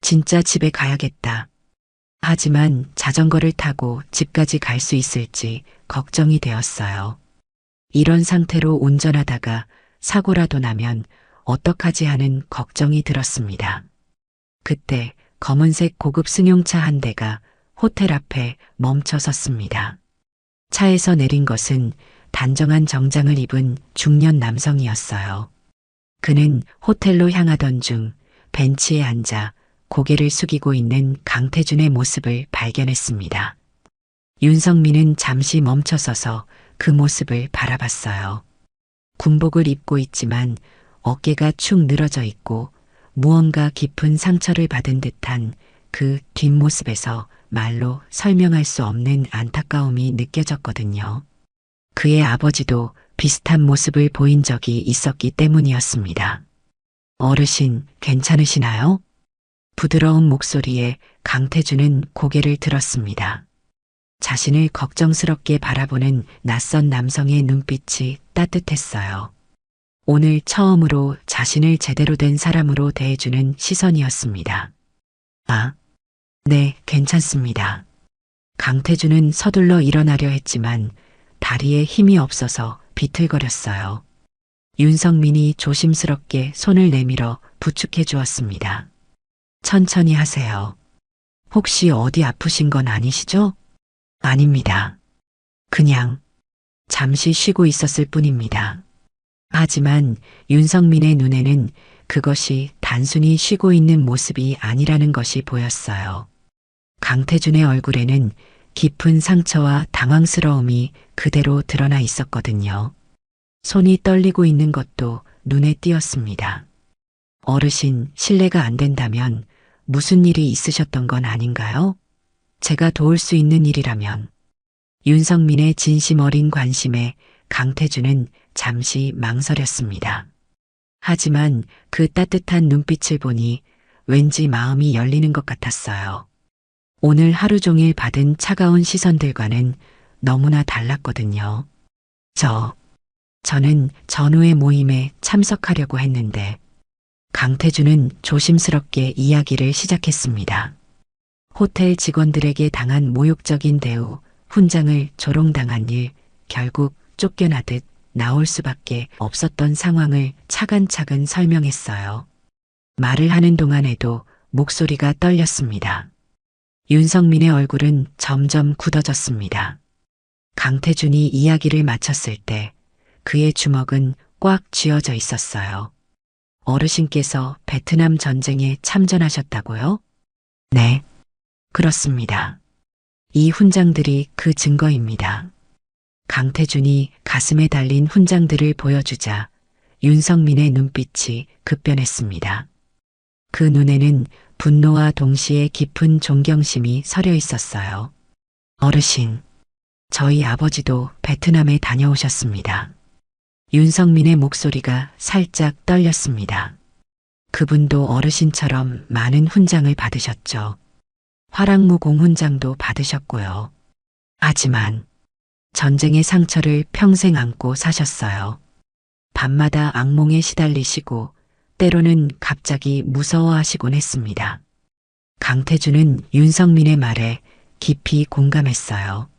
진짜 집에 가야겠다. 하지만 자전거를 타고 집까지 갈 수 있을지 걱정이 되었어요. 이런 상태로 운전하다가 사고라도 나면 어떡하지 하는 걱정이 들었습니다. 그때 검은색 고급 승용차 한 대가 호텔 앞에 멈춰 섰습니다. 차에서 내린 것은 단정한 정장을 입은 중년 남성이었어요. 그는 호텔로 향하던 중 벤치에 앉아 고개를 숙이고 있는 강태준의 모습을 발견했습니다. 윤성민은 잠시 멈춰서서 그 모습을 바라봤어요. 군복을 입고 있지만 어깨가 축 늘어져 있고 무언가 깊은 상처를 받은 듯한 그 뒷모습에서 말로 설명할 수 없는 안타까움이 느껴졌거든요. 그의 아버지도 비슷한 모습을 보인 적이 있었기 때문이었습니다. 어르신, 괜찮으시나요? 부드러운 목소리에 강태준은 고개를 들었습니다. 자신을 걱정스럽게 바라보는 낯선 남성의 눈빛이 따뜻했어요. 오늘 처음으로 자신을 제대로 된 사람으로 대해주는 시선이었습니다. 아, 네, 괜찮습니다. 강태준은 서둘러 일어나려 했지만 다리에 힘이 없어서 비틀거렸어요. 윤성민이 조심스럽게 손을 내밀어 부축해 주었습니다. 천천히 하세요. 혹시 어디 아프신 건 아니시죠? 아닙니다. 그냥 잠시 쉬고 있었을 뿐입니다. 하지만 윤성민의 눈에는 그것이 단순히 쉬고 있는 모습이 아니라는 것이 보였어요. 강태준의 얼굴에는 깊은 상처와 당황스러움이 그대로 드러나 있었거든요. 손이 떨리고 있는 것도 눈에 띄었습니다. 어르신, 실례가 안 된다면 무슨 일이 있으셨던 건 아닌가요? 제가 도울 수 있는 일이라면. 윤성민의 진심 어린 관심에 강태준은 잠시 망설였습니다. 하지만 그 따뜻한 눈빛을 보니 왠지 마음이 열리는 것 같았어요. 오늘 하루 종일 받은 차가운 시선들과는 너무나 달랐거든요. 저는 전후의 모임에 참석하려고 했는데 강태준은 조심스럽게 이야기를 시작했습니다. 호텔 직원들에게 당한 모욕적인 대우, 훈장을 조롱당한 일, 결국 쫓겨나듯 나올 수밖에 없었던 상황을 차근차근 설명했어요. 말을 하는 동안에도 목소리가 떨렸습니다. 윤성민의 얼굴은 점점 굳어졌습니다. 강태준이 이야기를 마쳤을 때 그의 주먹은 꽉 쥐어져 있었어요. 어르신께서 베트남 전쟁에 참전하셨다고요? 네, 그렇습니다. 이 훈장들이 그 증거입니다. 강태준이 가슴에 달린 훈장들을 보여주자 윤성민의 눈빛이 급변했습니다. 그 눈에는 분노와 동시에 깊은 존경심이 서려 있었어요. 어르신, 저희 아버지도 베트남에 다녀오셨습니다. 윤성민의 목소리가 살짝 떨렸습니다. 그분도 어르신처럼 많은 훈장을 받으셨죠. 화랑무 공훈장도 받으셨고요. 하지만 전쟁의 상처를 평생 안고 사셨어요. 밤마다 악몽에 시달리시고 때로는 갑자기 무서워하시곤 했습니다. 강태준은 윤성민의 말에 깊이 공감했어요.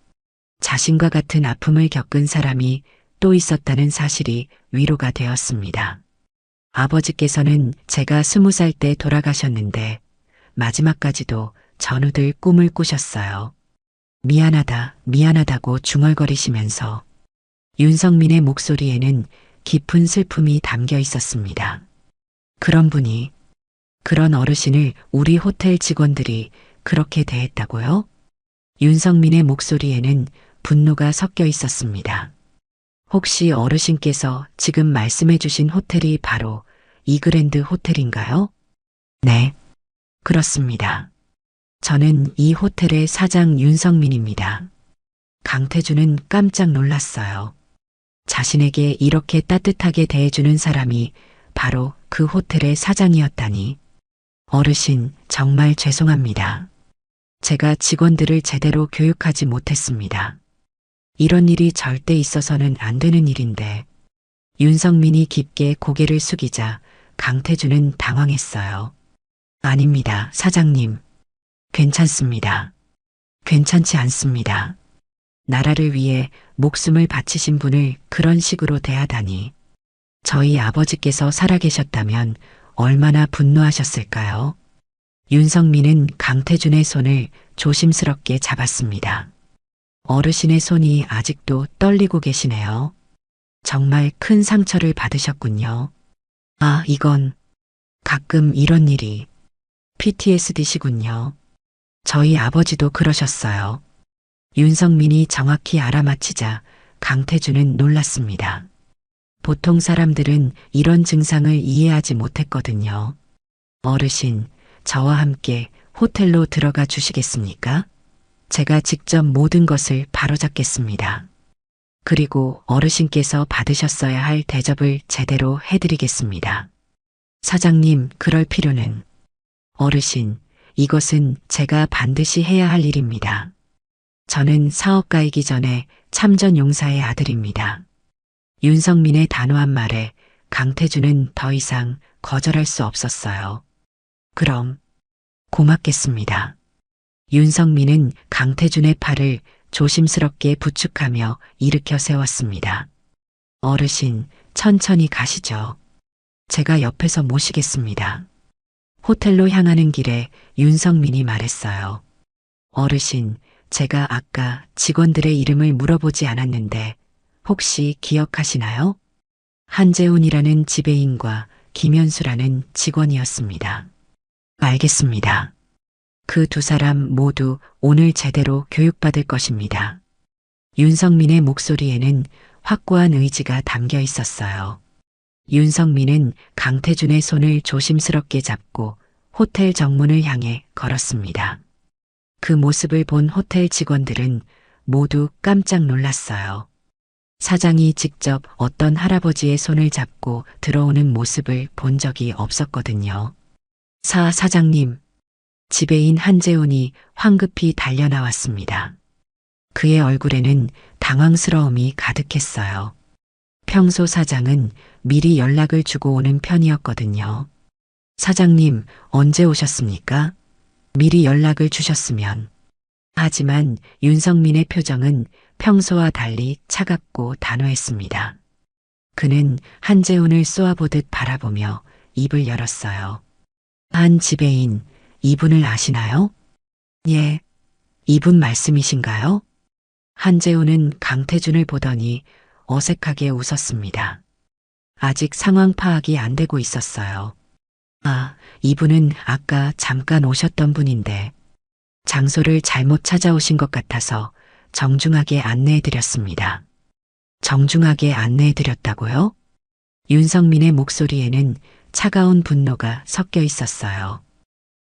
자신과 같은 아픔을 겪은 사람이 또 있었다는 사실이 위로가 되었습니다. 아버지께서는 제가 20살 때 돌아가셨는데 마지막까지도 전우들 꿈을 꾸셨어요. 미안하다, 미안하다고 중얼거리시면서 윤성민의 목소리에는 깊은 슬픔이 담겨 있었습니다. 그런 분이, 그런 어르신을 우리 호텔 직원들이 그렇게 대했다고요? 윤성민의 목소리에는 분노가 섞여 있었습니다. 혹시 어르신께서 지금 말씀해 주신 호텔이 바로 이그랜드 호텔인가요? 네, 그렇습니다. 저는 이 호텔의 사장 윤성민입니다. 강태주는 깜짝 놀랐어요. 자신에게 이렇게 따뜻하게 대해주는 사람이 바로 그 호텔의 사장이었다니. 어르신, 정말 죄송합니다. 제가 직원들을 제대로 교육하지 못했습니다. 이런 일이 절대 있어서는 안 되는 일인데. 윤성민이 깊게 고개를 숙이자 강태주는 당황했어요. 아닙니다, 사장님. 괜찮습니다. 괜찮지 않습니다. 나라를 위해 목숨을 바치신 분을 그런 식으로 대하다니. 저희 아버지께서 살아계셨다면 얼마나 분노하셨을까요? 윤성민은 강태준의 손을 조심스럽게 잡았습니다. 어르신의 손이 아직도 떨리고 계시네요. 정말 큰 상처를 받으셨군요. 아, 이건 가끔 이런 일이 PTSD시군요. 저희 아버지도 그러셨어요. 윤성민이 정확히 알아맞히자 강태준은 놀랐습니다. 보통 사람들은 이런 증상을 이해하지 못했거든요. 어르신, 저와 함께 호텔로 들어가 주시겠습니까? 제가 직접 모든 것을 바로잡겠습니다. 그리고 어르신께서 받으셨어야 할 대접을 제대로 해드리겠습니다. 사장님, 그럴 필요는. 어르신, 이것은 제가 반드시 해야 할 일입니다. 저는 사업가이기 전에 참전용사의 아들입니다. 윤성민의 단호한 말에 강태준은 더 이상 거절할 수 없었어요. 그럼 고맙겠습니다. 윤성민은 강태준의 팔을 조심스럽게 부축하며 일으켜 세웠습니다. 어르신, 천천히 가시죠. 제가 옆에서 모시겠습니다. 호텔로 향하는 길에 윤성민이 말했어요. 어르신, 제가 아까 직원들의 이름을 물어보지 않았는데 혹시 기억하시나요? 한재훈이라는 지배인과 김현수라는 직원이었습니다. 알겠습니다. 그 두 사람 모두 오늘 제대로 교육받을 것입니다. 윤성민의 목소리에는 확고한 의지가 담겨 있었어요. 윤성민은 강태준의 손을 조심스럽게 잡고 호텔 정문을 향해 걸었습니다. 그 모습을 본 호텔 직원들은 모두 깜짝 놀랐어요. 사장이 직접 어떤 할아버지의 손을 잡고 들어오는 모습을 본 적이 없었거든요. 사장님. 지배인 한재훈이 황급히 달려나왔습니다. 그의 얼굴에는 당황스러움이 가득했어요. 평소 사장은 미리 연락을 주고 오는 편이었거든요. 사장님, 언제 오셨습니까? 미리 연락을 주셨으면. 하지만 윤성민의 표정은 평소와 달리 차갑고 단호했습니다. 그는 한재훈을 쏘아보듯 바라보며 입을 열었어요. 한 지배인, 이분을 아시나요? 예, 이분 말씀이신가요? 한재훈은 강태준을 보더니 어색하게 웃었습니다. 아직 상황 파악이 안 되고 있었어요. 아, 이분은 아까 잠깐 오셨던 분인데 장소를 잘못 찾아오신 것 같아서 정중하게 안내해드렸습니다. 정중하게 안내해드렸다고요? 윤성민의 목소리에는 차가운 분노가 섞여 있었어요.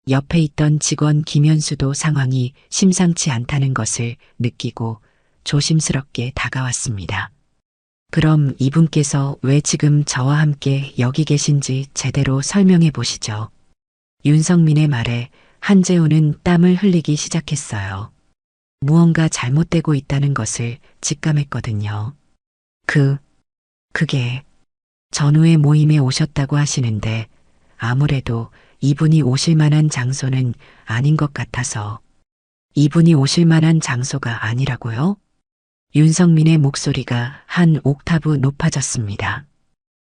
옆에 있던 직원 김현수도 상황이 심상치 않다는 것을 느끼고 조심스럽게 다가왔습니다. 그럼 이분께서 왜 지금 저와 함께 여기 계신지 제대로 설명해 보시죠. 윤성민의 말에 한재훈은 땀을 흘리기 시작했어요. 무언가 잘못되고 있다는 것을 직감했거든요. 그게 전후의 모임에 오셨다고 하시는데 아무래도 이분이 오실 만한 장소는 아닌 것 같아서. 이분이 오실 만한 장소가 아니라고요? 윤성민의 목소리가 한 옥타브 높아졌습니다.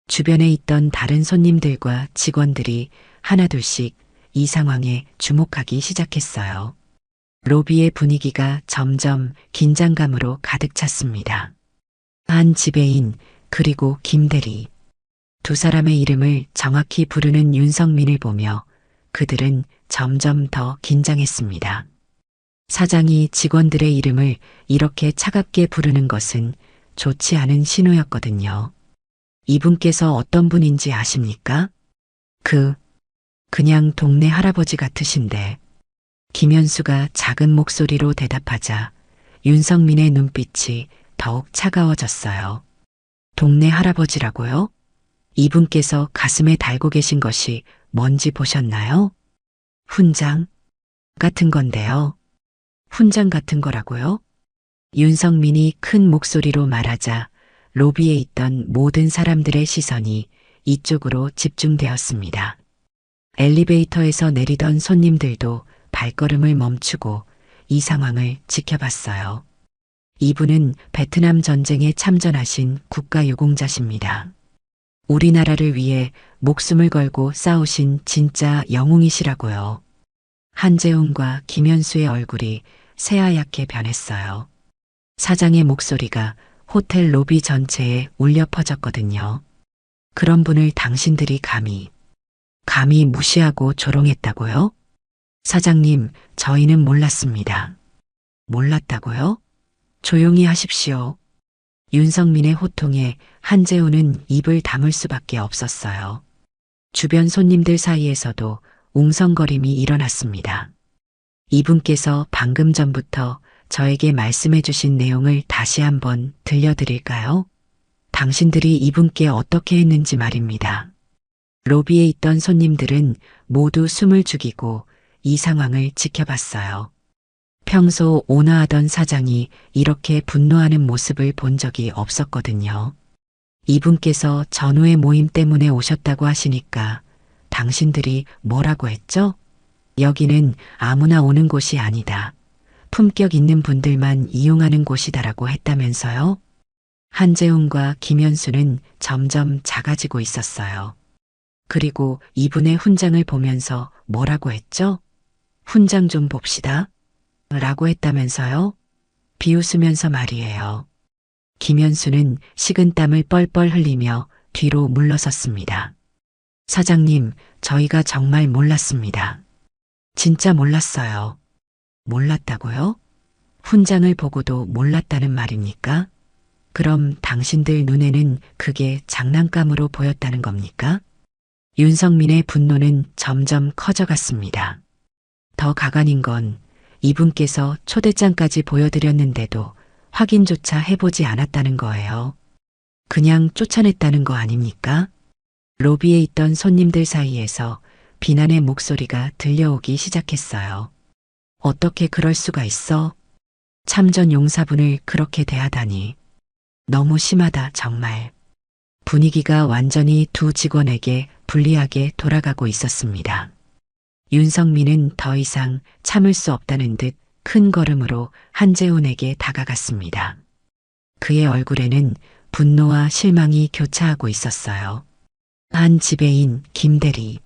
주변에 있던 다른 손님들과 직원들이 하나둘씩 이 상황에 주목하기 시작했어요. 로비의 분위기가 점점 긴장감으로 가득 찼습니다. 한 지배인 그리고 김대리. 두 사람의 이름을 정확히 부르는 윤성민을 보며 그들은 점점 더 긴장했습니다. 사장이 직원들의 이름을 이렇게 차갑게 부르는 것은 좋지 않은 신호였거든요. 이분께서 어떤 분인지 아십니까? 그냥 동네 할아버지 같으신데. 김현수가 작은 목소리로 대답하자 윤성민의 눈빛이 더욱 차가워졌어요. 동네 할아버지라고요? 이분께서 가슴에 달고 계신 것이 뭔지 보셨나요? 훈장 같은 건데요. 훈장 같은 거라고요? 윤성민이 큰 목소리로 말하자 로비에 있던 모든 사람들의 시선이 이쪽으로 집중되었습니다. 엘리베이터에서 내리던 손님들도 발걸음을 멈추고 이 상황을 지켜봤어요. 이분은 베트남 전쟁에 참전하신 국가유공자십니다. 우리나라를 위해 목숨을 걸고 싸우신 진짜 영웅이시라고요. 한재웅과 김현수의 얼굴이 새하얗게 변했어요. 사장의 목소리가 호텔 로비 전체에 울려 퍼졌거든요. 그런 분을 당신들이 감히 무시하고 조롱했다고요? 사장님, 저희는 몰랐습니다. 몰랐다고요? 조용히 하십시오. 윤성민의 호통에 한재우는 입을 다물 수밖에 없었어요. 주변 손님들 사이에서도 웅성거림이 일어났습니다. 이분께서 방금 전부터 저에게 말씀해 주신 내용을 다시 한번 들려드릴까요? 당신들이 이분께 어떻게 했는지 말입니다. 로비에 있던 손님들은 모두 숨을 죽이고 이 상황을 지켜봤어요. 평소 온화하던 사장이 이렇게 분노하는 모습을 본 적이 없었거든요. 이분께서 전후의 모임 때문에 오셨다고 하시니까 당신들이 뭐라고 했죠? 여기는 아무나 오는 곳이 아니다. 품격 있는 분들만 이용하는 곳이다라고 했다면서요? 한재웅과 김현수는 점점 작아지고 있었어요. 그리고 이분의 훈장을 보면서 뭐라고 했죠? 훈장 좀 봅시다. 라고 했다면서요? 비웃으면서 말이에요. 김현수는 식은땀을 뻘뻘 흘리며 뒤로 물러섰습니다. 사장님, 저희가 정말 몰랐습니다. 진짜 몰랐어요. 몰랐다고요? 훈장을 보고도 몰랐다는 말입니까? 그럼 당신들 눈에는 그게 장난감으로 보였다는 겁니까? 윤성민의 분노는 점점 커져갔습니다. 더 가관인 건 이분께서 초대장까지 보여드렸는데도 확인조차 해보지 않았다는 거예요. 그냥 쫓아냈다는 거 아닙니까? 로비에 있던 손님들 사이에서 비난의 목소리가 들려오기 시작했어요. 어떻게 그럴 수가 있어? 참전 용사분을 그렇게 대하다니. 너무 심하다, 정말. 분위기가 완전히 두 직원에게 불리하게 돌아가고 있었습니다. 윤성민은 더 이상 참을 수 없다는 듯 큰 걸음으로 한재훈에게 다가갔습니다. 그의 얼굴에는 분노와 실망이 교차하고 있었어요. 한 지배인 김대리.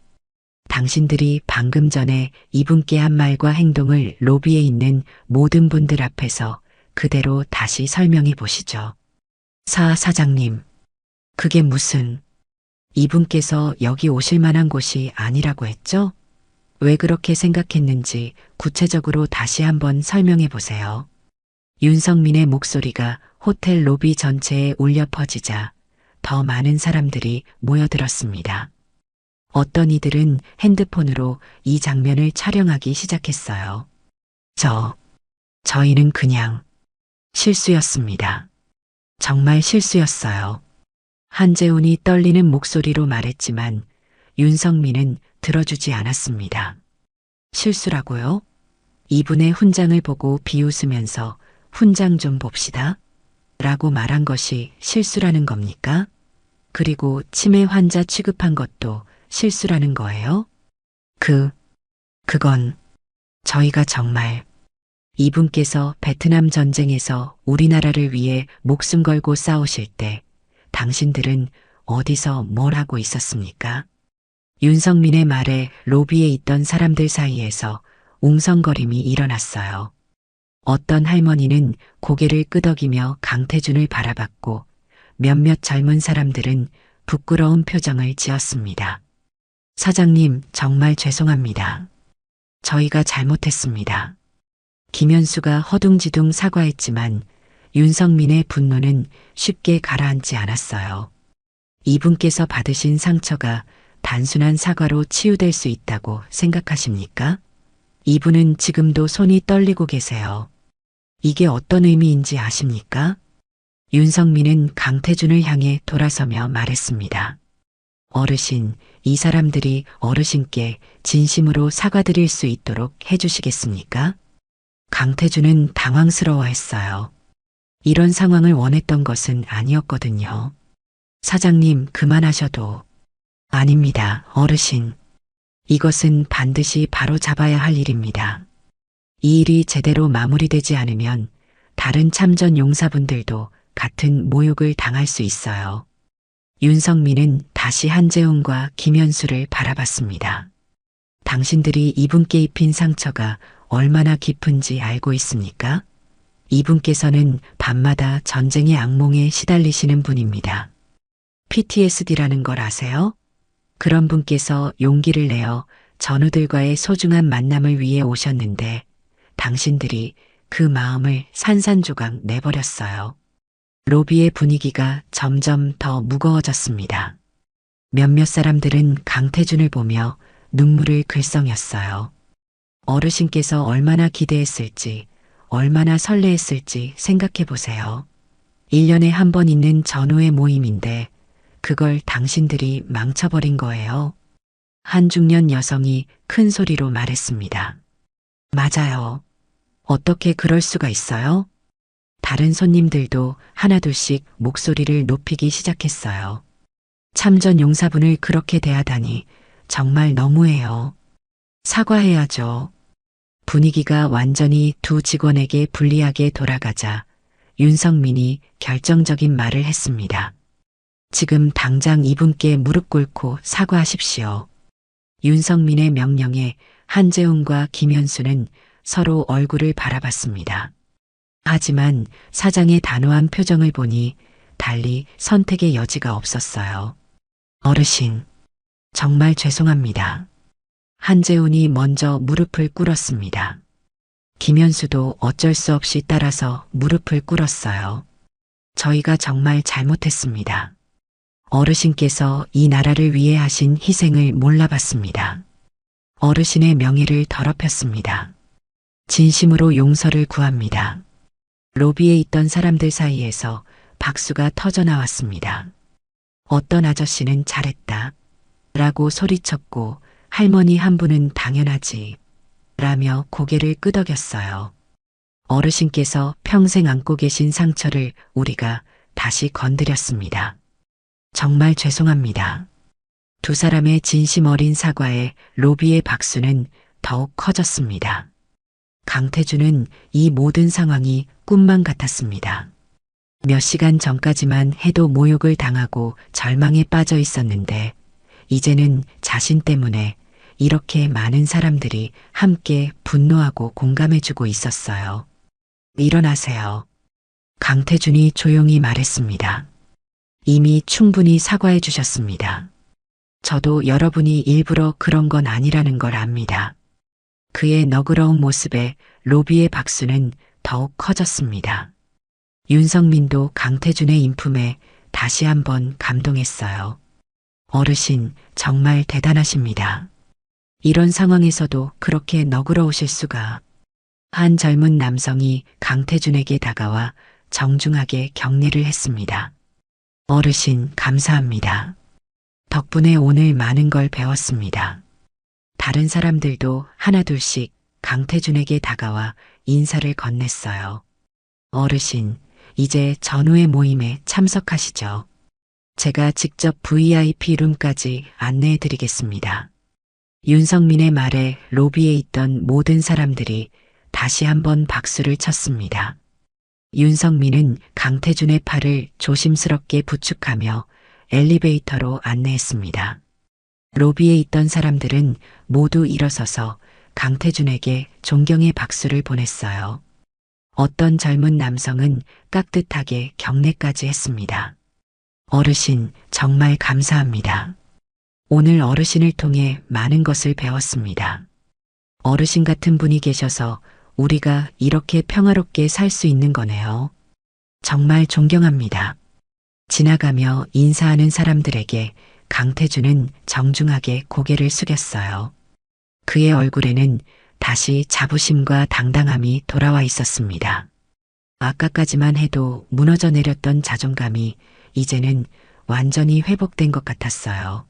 당신들이 방금 전에 이분께 한 말과 행동을 로비에 있는 모든 분들 앞에서 그대로 다시 설명해 보시죠. 사장님. 그게 무슨... 이분께서 여기 오실 만한 곳이 아니라고 했죠? 왜 그렇게 생각했는지 구체적으로 다시 한번 설명해 보세요. 윤성민의 목소리가 호텔 로비 전체에 울려 퍼지자 더 많은 사람들이 모여들었습니다. 어떤 이들은 핸드폰으로 이 장면을 촬영하기 시작했어요. 저희는 그냥 실수였습니다. 정말 실수였어요. 한재훈이 떨리는 목소리로 말했지만 윤성민은 들어주지 않았습니다. 실수라고요? 이분의 훈장을 보고 비웃으면서 훈장 좀 봅시다. 라고 말한 것이 실수라는 겁니까? 그리고 치매 환자 취급한 것도 실수라는 거예요? 그건 저희가 정말 이분께서 베트남 전쟁에서 우리나라를 위해 목숨 걸고 싸우실 때 당신들은 어디서 뭘 하고 있었습니까? 윤성민의 말에 로비에 있던 사람들 사이에서 웅성거림이 일어났어요. 어떤 할머니는 고개를 끄덕이며 강태준을 바라봤고 몇몇 젊은 사람들은 부끄러운 표정을 지었습니다. 사장님, 정말 죄송합니다. 저희가 잘못했습니다. 김현수가 허둥지둥 사과했지만 윤성민의 분노는 쉽게 가라앉지 않았어요. 이분께서 받으신 상처가 단순한 사과로 치유될 수 있다고 생각하십니까? 이분은 지금도 손이 떨리고 계세요. 이게 어떤 의미인지 아십니까? 윤성민은 강태준을 향해 돌아서며 말했습니다. 어르신, 이 사람들이 어르신께 진심으로 사과드릴 수 있도록 해주시겠습니까? 강태준은 당황스러워했어요. 이런 상황을 원했던 것은 아니었거든요. 사장님, 그만하셔도. 아닙니다, 어르신. 이것은 반드시 바로 잡아야 할 일입니다. 이 일이 제대로 마무리되지 않으면 다른 참전 용사분들도 같은 모욕을 당할 수 있어요. 윤성민은 다시 한재훈과 김현수를 바라봤습니다. 당신들이 이분께 입힌 상처가 얼마나 깊은지 알고 있습니까? 이분께서는 밤마다 전쟁의 악몽에 시달리시는 분입니다. PTSD라는 걸 아세요? 그런 분께서 용기를 내어 전우들과의 소중한 만남을 위해 오셨는데 당신들이 그 마음을 산산조각 내버렸어요. 로비의 분위기가 점점 더 무거워졌습니다. 몇몇 사람들은 강태준을 보며 눈물을 글썽였어요. 어르신께서 얼마나 기대했을지, 얼마나 설레했을지 생각해 보세요. 1년에 한 번 있는 전우의 모임인데 그걸 당신들이 망쳐버린 거예요. 한 중년 여성이 큰 소리로 말했습니다. 맞아요. 어떻게 그럴 수가 있어요? 다른 손님들도 하나둘씩 목소리를 높이기 시작했어요. 참전 용사분을 그렇게 대하다니 정말 너무해요. 사과해야죠. 분위기가 완전히 두 직원에게 불리하게 돌아가자 윤성민이 결정적인 말을 했습니다. 지금 당장 이분께 무릎 꿇고 사과하십시오. 윤성민의 명령에 한재훈과 김현수는 서로 얼굴을 바라봤습니다. 하지만 사장의 단호한 표정을 보니 달리 선택의 여지가 없었어요. 어르신, 정말 죄송합니다. 한재훈이 먼저 무릎을 꿇었습니다. 김현수도 어쩔 수 없이 따라서 무릎을 꿇었어요. 저희가 정말 잘못했습니다. 어르신께서 이 나라를 위해 하신 희생을 몰라봤습니다. 어르신의 명예를 더럽혔습니다. 진심으로 용서를 구합니다. 로비에 있던 사람들 사이에서 박수가 터져나왔습니다. 어떤 아저씨는 잘했다 라고 소리쳤고 할머니 한 분은 당연하지 라며 고개를 끄덕였어요. 어르신께서 평생 안고 계신 상처를 우리가 다시 건드렸습니다. 정말 죄송합니다. 두 사람의 진심 어린 사과에 로비의 박수는 더욱 커졌습니다. 강태준은 이 모든 상황이 꿈만 같았습니다. 몇 시간 전까지만 해도 모욕을 당하고 절망에 빠져 있었는데 이제는 자신 때문에 이렇게 많은 사람들이 함께 분노하고 공감해주고 있었어요. 일어나세요. 강태준이 조용히 말했습니다. 이미 충분히 사과해 주셨습니다. 저도 여러분이 일부러 그런 건 아니라는 걸 압니다. 그의 너그러운 모습에 로비의 박수는 더욱 커졌습니다. 윤성민도 강태준의 인품에 다시 한번 감동했어요. 어르신, 정말 대단하십니다. 이런 상황에서도 그렇게 너그러우실 수가. 한 젊은 남성이 강태준에게 다가와 정중하게 격려를 했습니다. 어르신, 감사합니다. 덕분에 오늘 많은 걸 배웠습니다. 다른 사람들도 하나둘씩 강태준에게 다가와 인사를 건넸어요. 어르신, 이제 전우의 모임에 참석하시죠. 제가 직접 VIP 룸까지 안내해 드리겠습니다. 윤성민의 말에 로비에 있던 모든 사람들이 다시 한번 박수를 쳤습니다. 윤성민은 강태준의 팔을 조심스럽게 부축하며 엘리베이터로 안내했습니다. 로비에 있던 사람들은 모두 일어서서 강태준에게 존경의 박수를 보냈어요. 어떤 젊은 남성은 깍듯하게 경례까지 했습니다. 어르신, 정말 감사합니다. 오늘 어르신을 통해 많은 것을 배웠습니다. 어르신 같은 분이 계셔서 우리가 이렇게 평화롭게 살 수 있는 거네요. 정말 존경합니다. 지나가며 인사하는 사람들에게 강태준은 정중하게 고개를 숙였어요. 그의 얼굴에는 다시 자부심과 당당함이 돌아와 있었습니다. 아까까지만 해도 무너져 내렸던 자존감이 이제는 완전히 회복된 것 같았어요.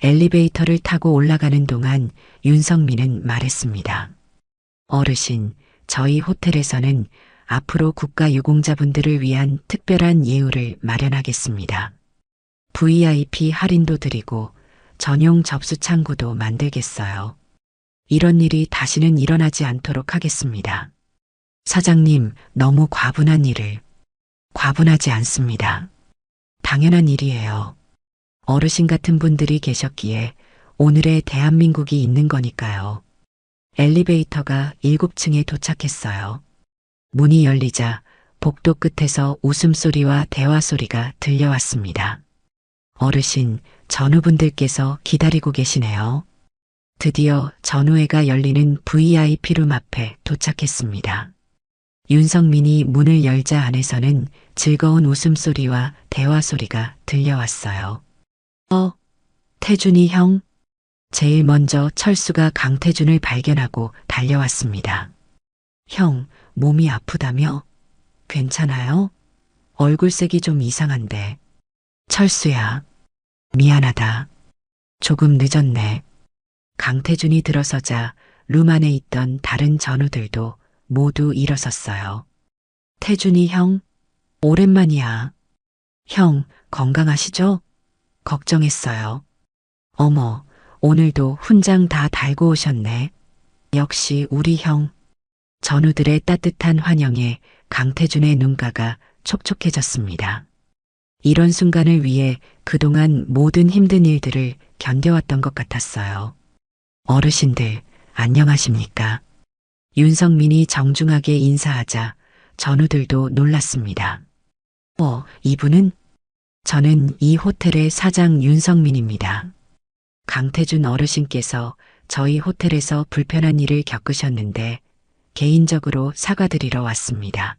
엘리베이터를 타고 올라가는 동안 윤성민은 말했습니다. 어르신, 저희 호텔에서는 앞으로 국가유공자분들을 위한 특별한 예우를 마련하겠습니다. VIP 할인도 드리고 전용 접수 창구도 만들겠어요. 이런 일이 다시는 일어나지 않도록 하겠습니다. 사장님, 너무 과분한 일을. 과분하지 않습니다. 당연한 일이에요. 어르신 같은 분들이 계셨기에 오늘의 대한민국이 있는 거니까요. 엘리베이터가 7층에 도착했어요. 문이 열리자 복도 끝에서 웃음소리와 대화소리가 들려왔습니다. 어르신, 전우분들께서 기다리고 계시네요. 드디어 전우회가 열리는 VIP룸 앞에 도착했습니다. 윤성민이 문을 열자 안에서는 즐거운 웃음소리와 대화소리가 들려왔어요. 태준이 형? 제일 먼저 철수가 강태준을 발견하고 달려왔습니다. 형, 몸이 아프다며? 괜찮아요? 얼굴색이 좀 이상한데. 철수야, 미안하다. 조금 늦었네. 강태준이 들어서자 룸 안에 있던 다른 전우들도 모두 일어섰어요. 태준이 형, 오랜만이야. 형, 건강하시죠? 걱정했어요. 어머, 오늘도 훈장 다 달고 오셨네. 역시 우리 형. 전우들의 따뜻한 환영에 강태준의 눈가가 촉촉해졌습니다. 이런 순간을 위해 그동안 모든 힘든 일들을 견뎌왔던 것 같았어요. 어르신들, 안녕하십니까? 윤성민이 정중하게 인사하자 전우들도 놀랐습니다. 이분은? 저는 이 호텔의 사장 윤성민입니다. 강태준 어르신께서 저희 호텔에서 불편한 일을 겪으셨는데 개인적으로 사과드리러 왔습니다.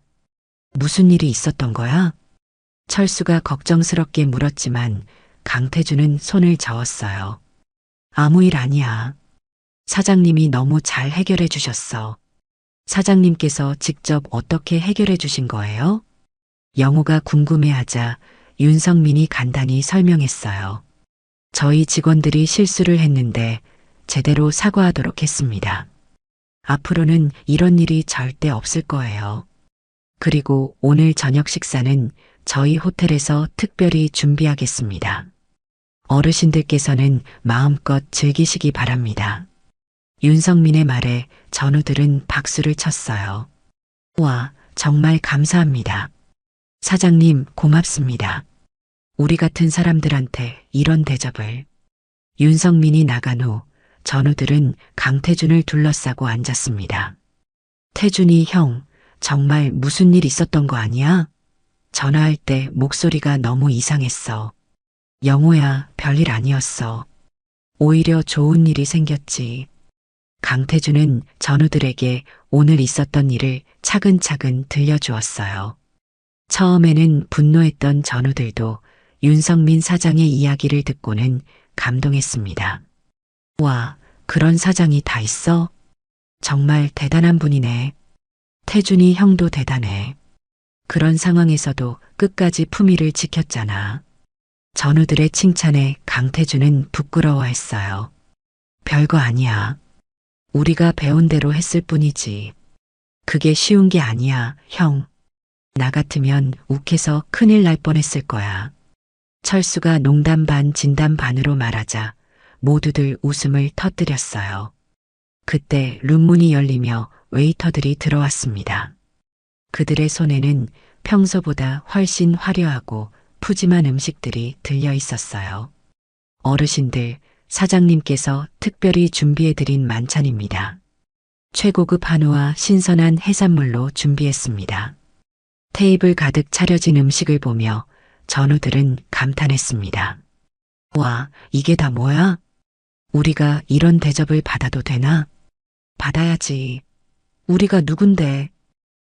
무슨 일이 있었던 거야? 철수가 걱정스럽게 물었지만 강태준은 손을 저었어요. 아무 일 아니야. 사장님이 너무 잘 해결해 주셨어. 사장님께서 직접 어떻게 해결해 주신 거예요? 영호가 궁금해하자 윤성민이 간단히 설명했어요. 저희 직원들이 실수를 했는데 제대로 사과하도록 했습니다. 앞으로는 이런 일이 절대 없을 거예요. 그리고 오늘 저녁 식사는 저희 호텔에서 특별히 준비하겠습니다. 어르신들께서는 마음껏 즐기시기 바랍니다. 윤성민의 말에 전우들은 박수를 쳤어요. 와, 정말 감사합니다. 사장님, 고맙습니다. 우리 같은 사람들한테 이런 대접을. 윤성민이 나간 후 전우들은 강태준을 둘러싸고 앉았습니다. 태준이 형, 정말 무슨 일 있었던 거 아니야? 전화할 때 목소리가 너무 이상했어. 영호야, 별일 아니었어. 오히려 좋은 일이 생겼지. 강태준은 전우들에게 오늘 있었던 일을 차근차근 들려주었어요. 처음에는 분노했던 전우들도 윤성민 사장의 이야기를 듣고는 감동했습니다. 와, 그런 사장이 다 있어? 정말 대단한 분이네. 태준이 형도 대단해. 그런 상황에서도 끝까지 품위를 지켰잖아. 전우들의 칭찬에 강태준은 부끄러워했어요. 별거 아니야. 우리가 배운 대로 했을 뿐이지. 그게 쉬운 게 아니야, 형. 나 같으면 욱해서 큰일 날 뻔했을 거야. 철수가 농담 반 진담 반으로 말하자 모두들 웃음을 터뜨렸어요. 그때 룸문이 열리며 웨이터들이 들어왔습니다. 그들의 손에는 평소보다 훨씬 화려하고 푸짐한 음식들이 들려 있었어요. 어르신들, 사장님께서 특별히 준비해드린 만찬입니다. 최고급 한우와 신선한 해산물로 준비했습니다. 테이블 가득 차려진 음식을 보며 전우들은 감탄했습니다. 와, 이게 다 뭐야? 우리가 이런 대접을 받아도 되나? 받아야지. 우리가 누군데?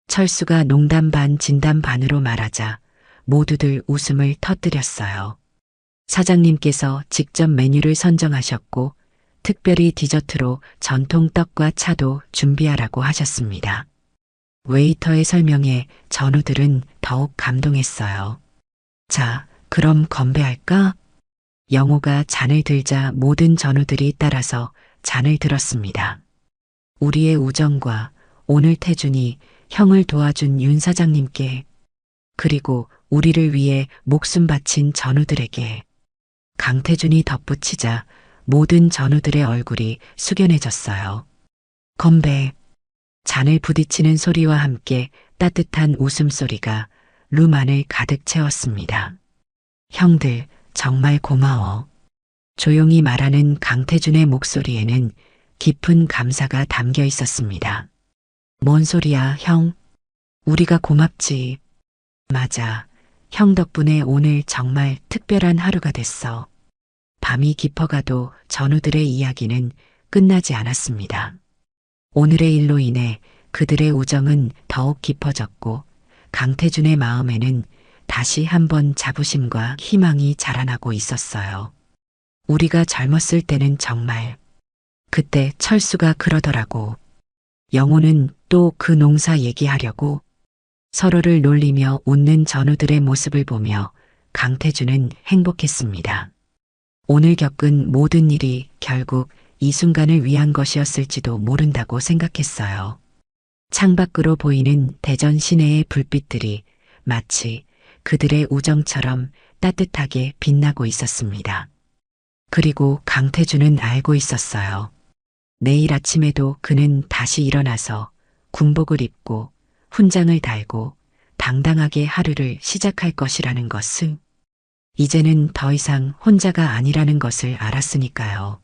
철수가 농담 반 진담 반으로 말하자 모두들 웃음을 터뜨렸어요. 사장님께서 직접 메뉴를 선정하셨고 특별히 디저트로 전통 떡과 차도 준비하라고 하셨습니다. 웨이터의 설명에 전우들은 더욱 감동했어요. 자, 그럼 건배할까? 영호가 잔을 들자 모든 전우들이 따라서 잔을 들었습니다. 우리의 우정과 오늘 태준이 형을 도와준 윤 사장님께, 그리고 우리를 위해 목숨 바친 전우들에게. 강태준이 덧붙이자 모든 전우들의 얼굴이 숙연해졌어요. 건배. 잔을 부딪히는 소리와 함께 따뜻한 웃음소리가 룸 안을 가득 채웠습니다. 형들, 정말 고마워. 조용히 말하는 강태준의 목소리에는 깊은 감사가 담겨 있었습니다. 뭔 소리야, 형? 우리가 고맙지. 맞아. 형 덕분에 오늘 정말 특별한 하루가 됐어. 밤이 깊어가도 전우들의 이야기는 끝나지 않았습니다. 오늘의 일로 인해 그들의 우정은 더욱 깊어졌고 강태준의 마음에는 다시 한번 자부심과 희망이 자라나고 있었어요. 우리가 젊었을 때는 정말. 그때 철수가 그러더라고. 영호는 또 그 농사 얘기하려고. 서로를 놀리며 웃는 전우들의 모습을 보며 강태준은 행복했습니다. 오늘 겪은 모든 일이 결국 이 순간을 위한 것이었을지도 모른다고 생각했어요. 창밖으로 보이는 대전 시내의 불빛들이 마치 그들의 우정처럼 따뜻하게 빛나고 있었습니다. 그리고 강태준은 알고 있었어요. 내일 아침에도 그는 다시 일어나서 군복을 입고 훈장을 달고 당당하게 하루를 시작할 것이라는 것을. 이제는 더 이상 혼자가 아니라는 것을 알았으니까요.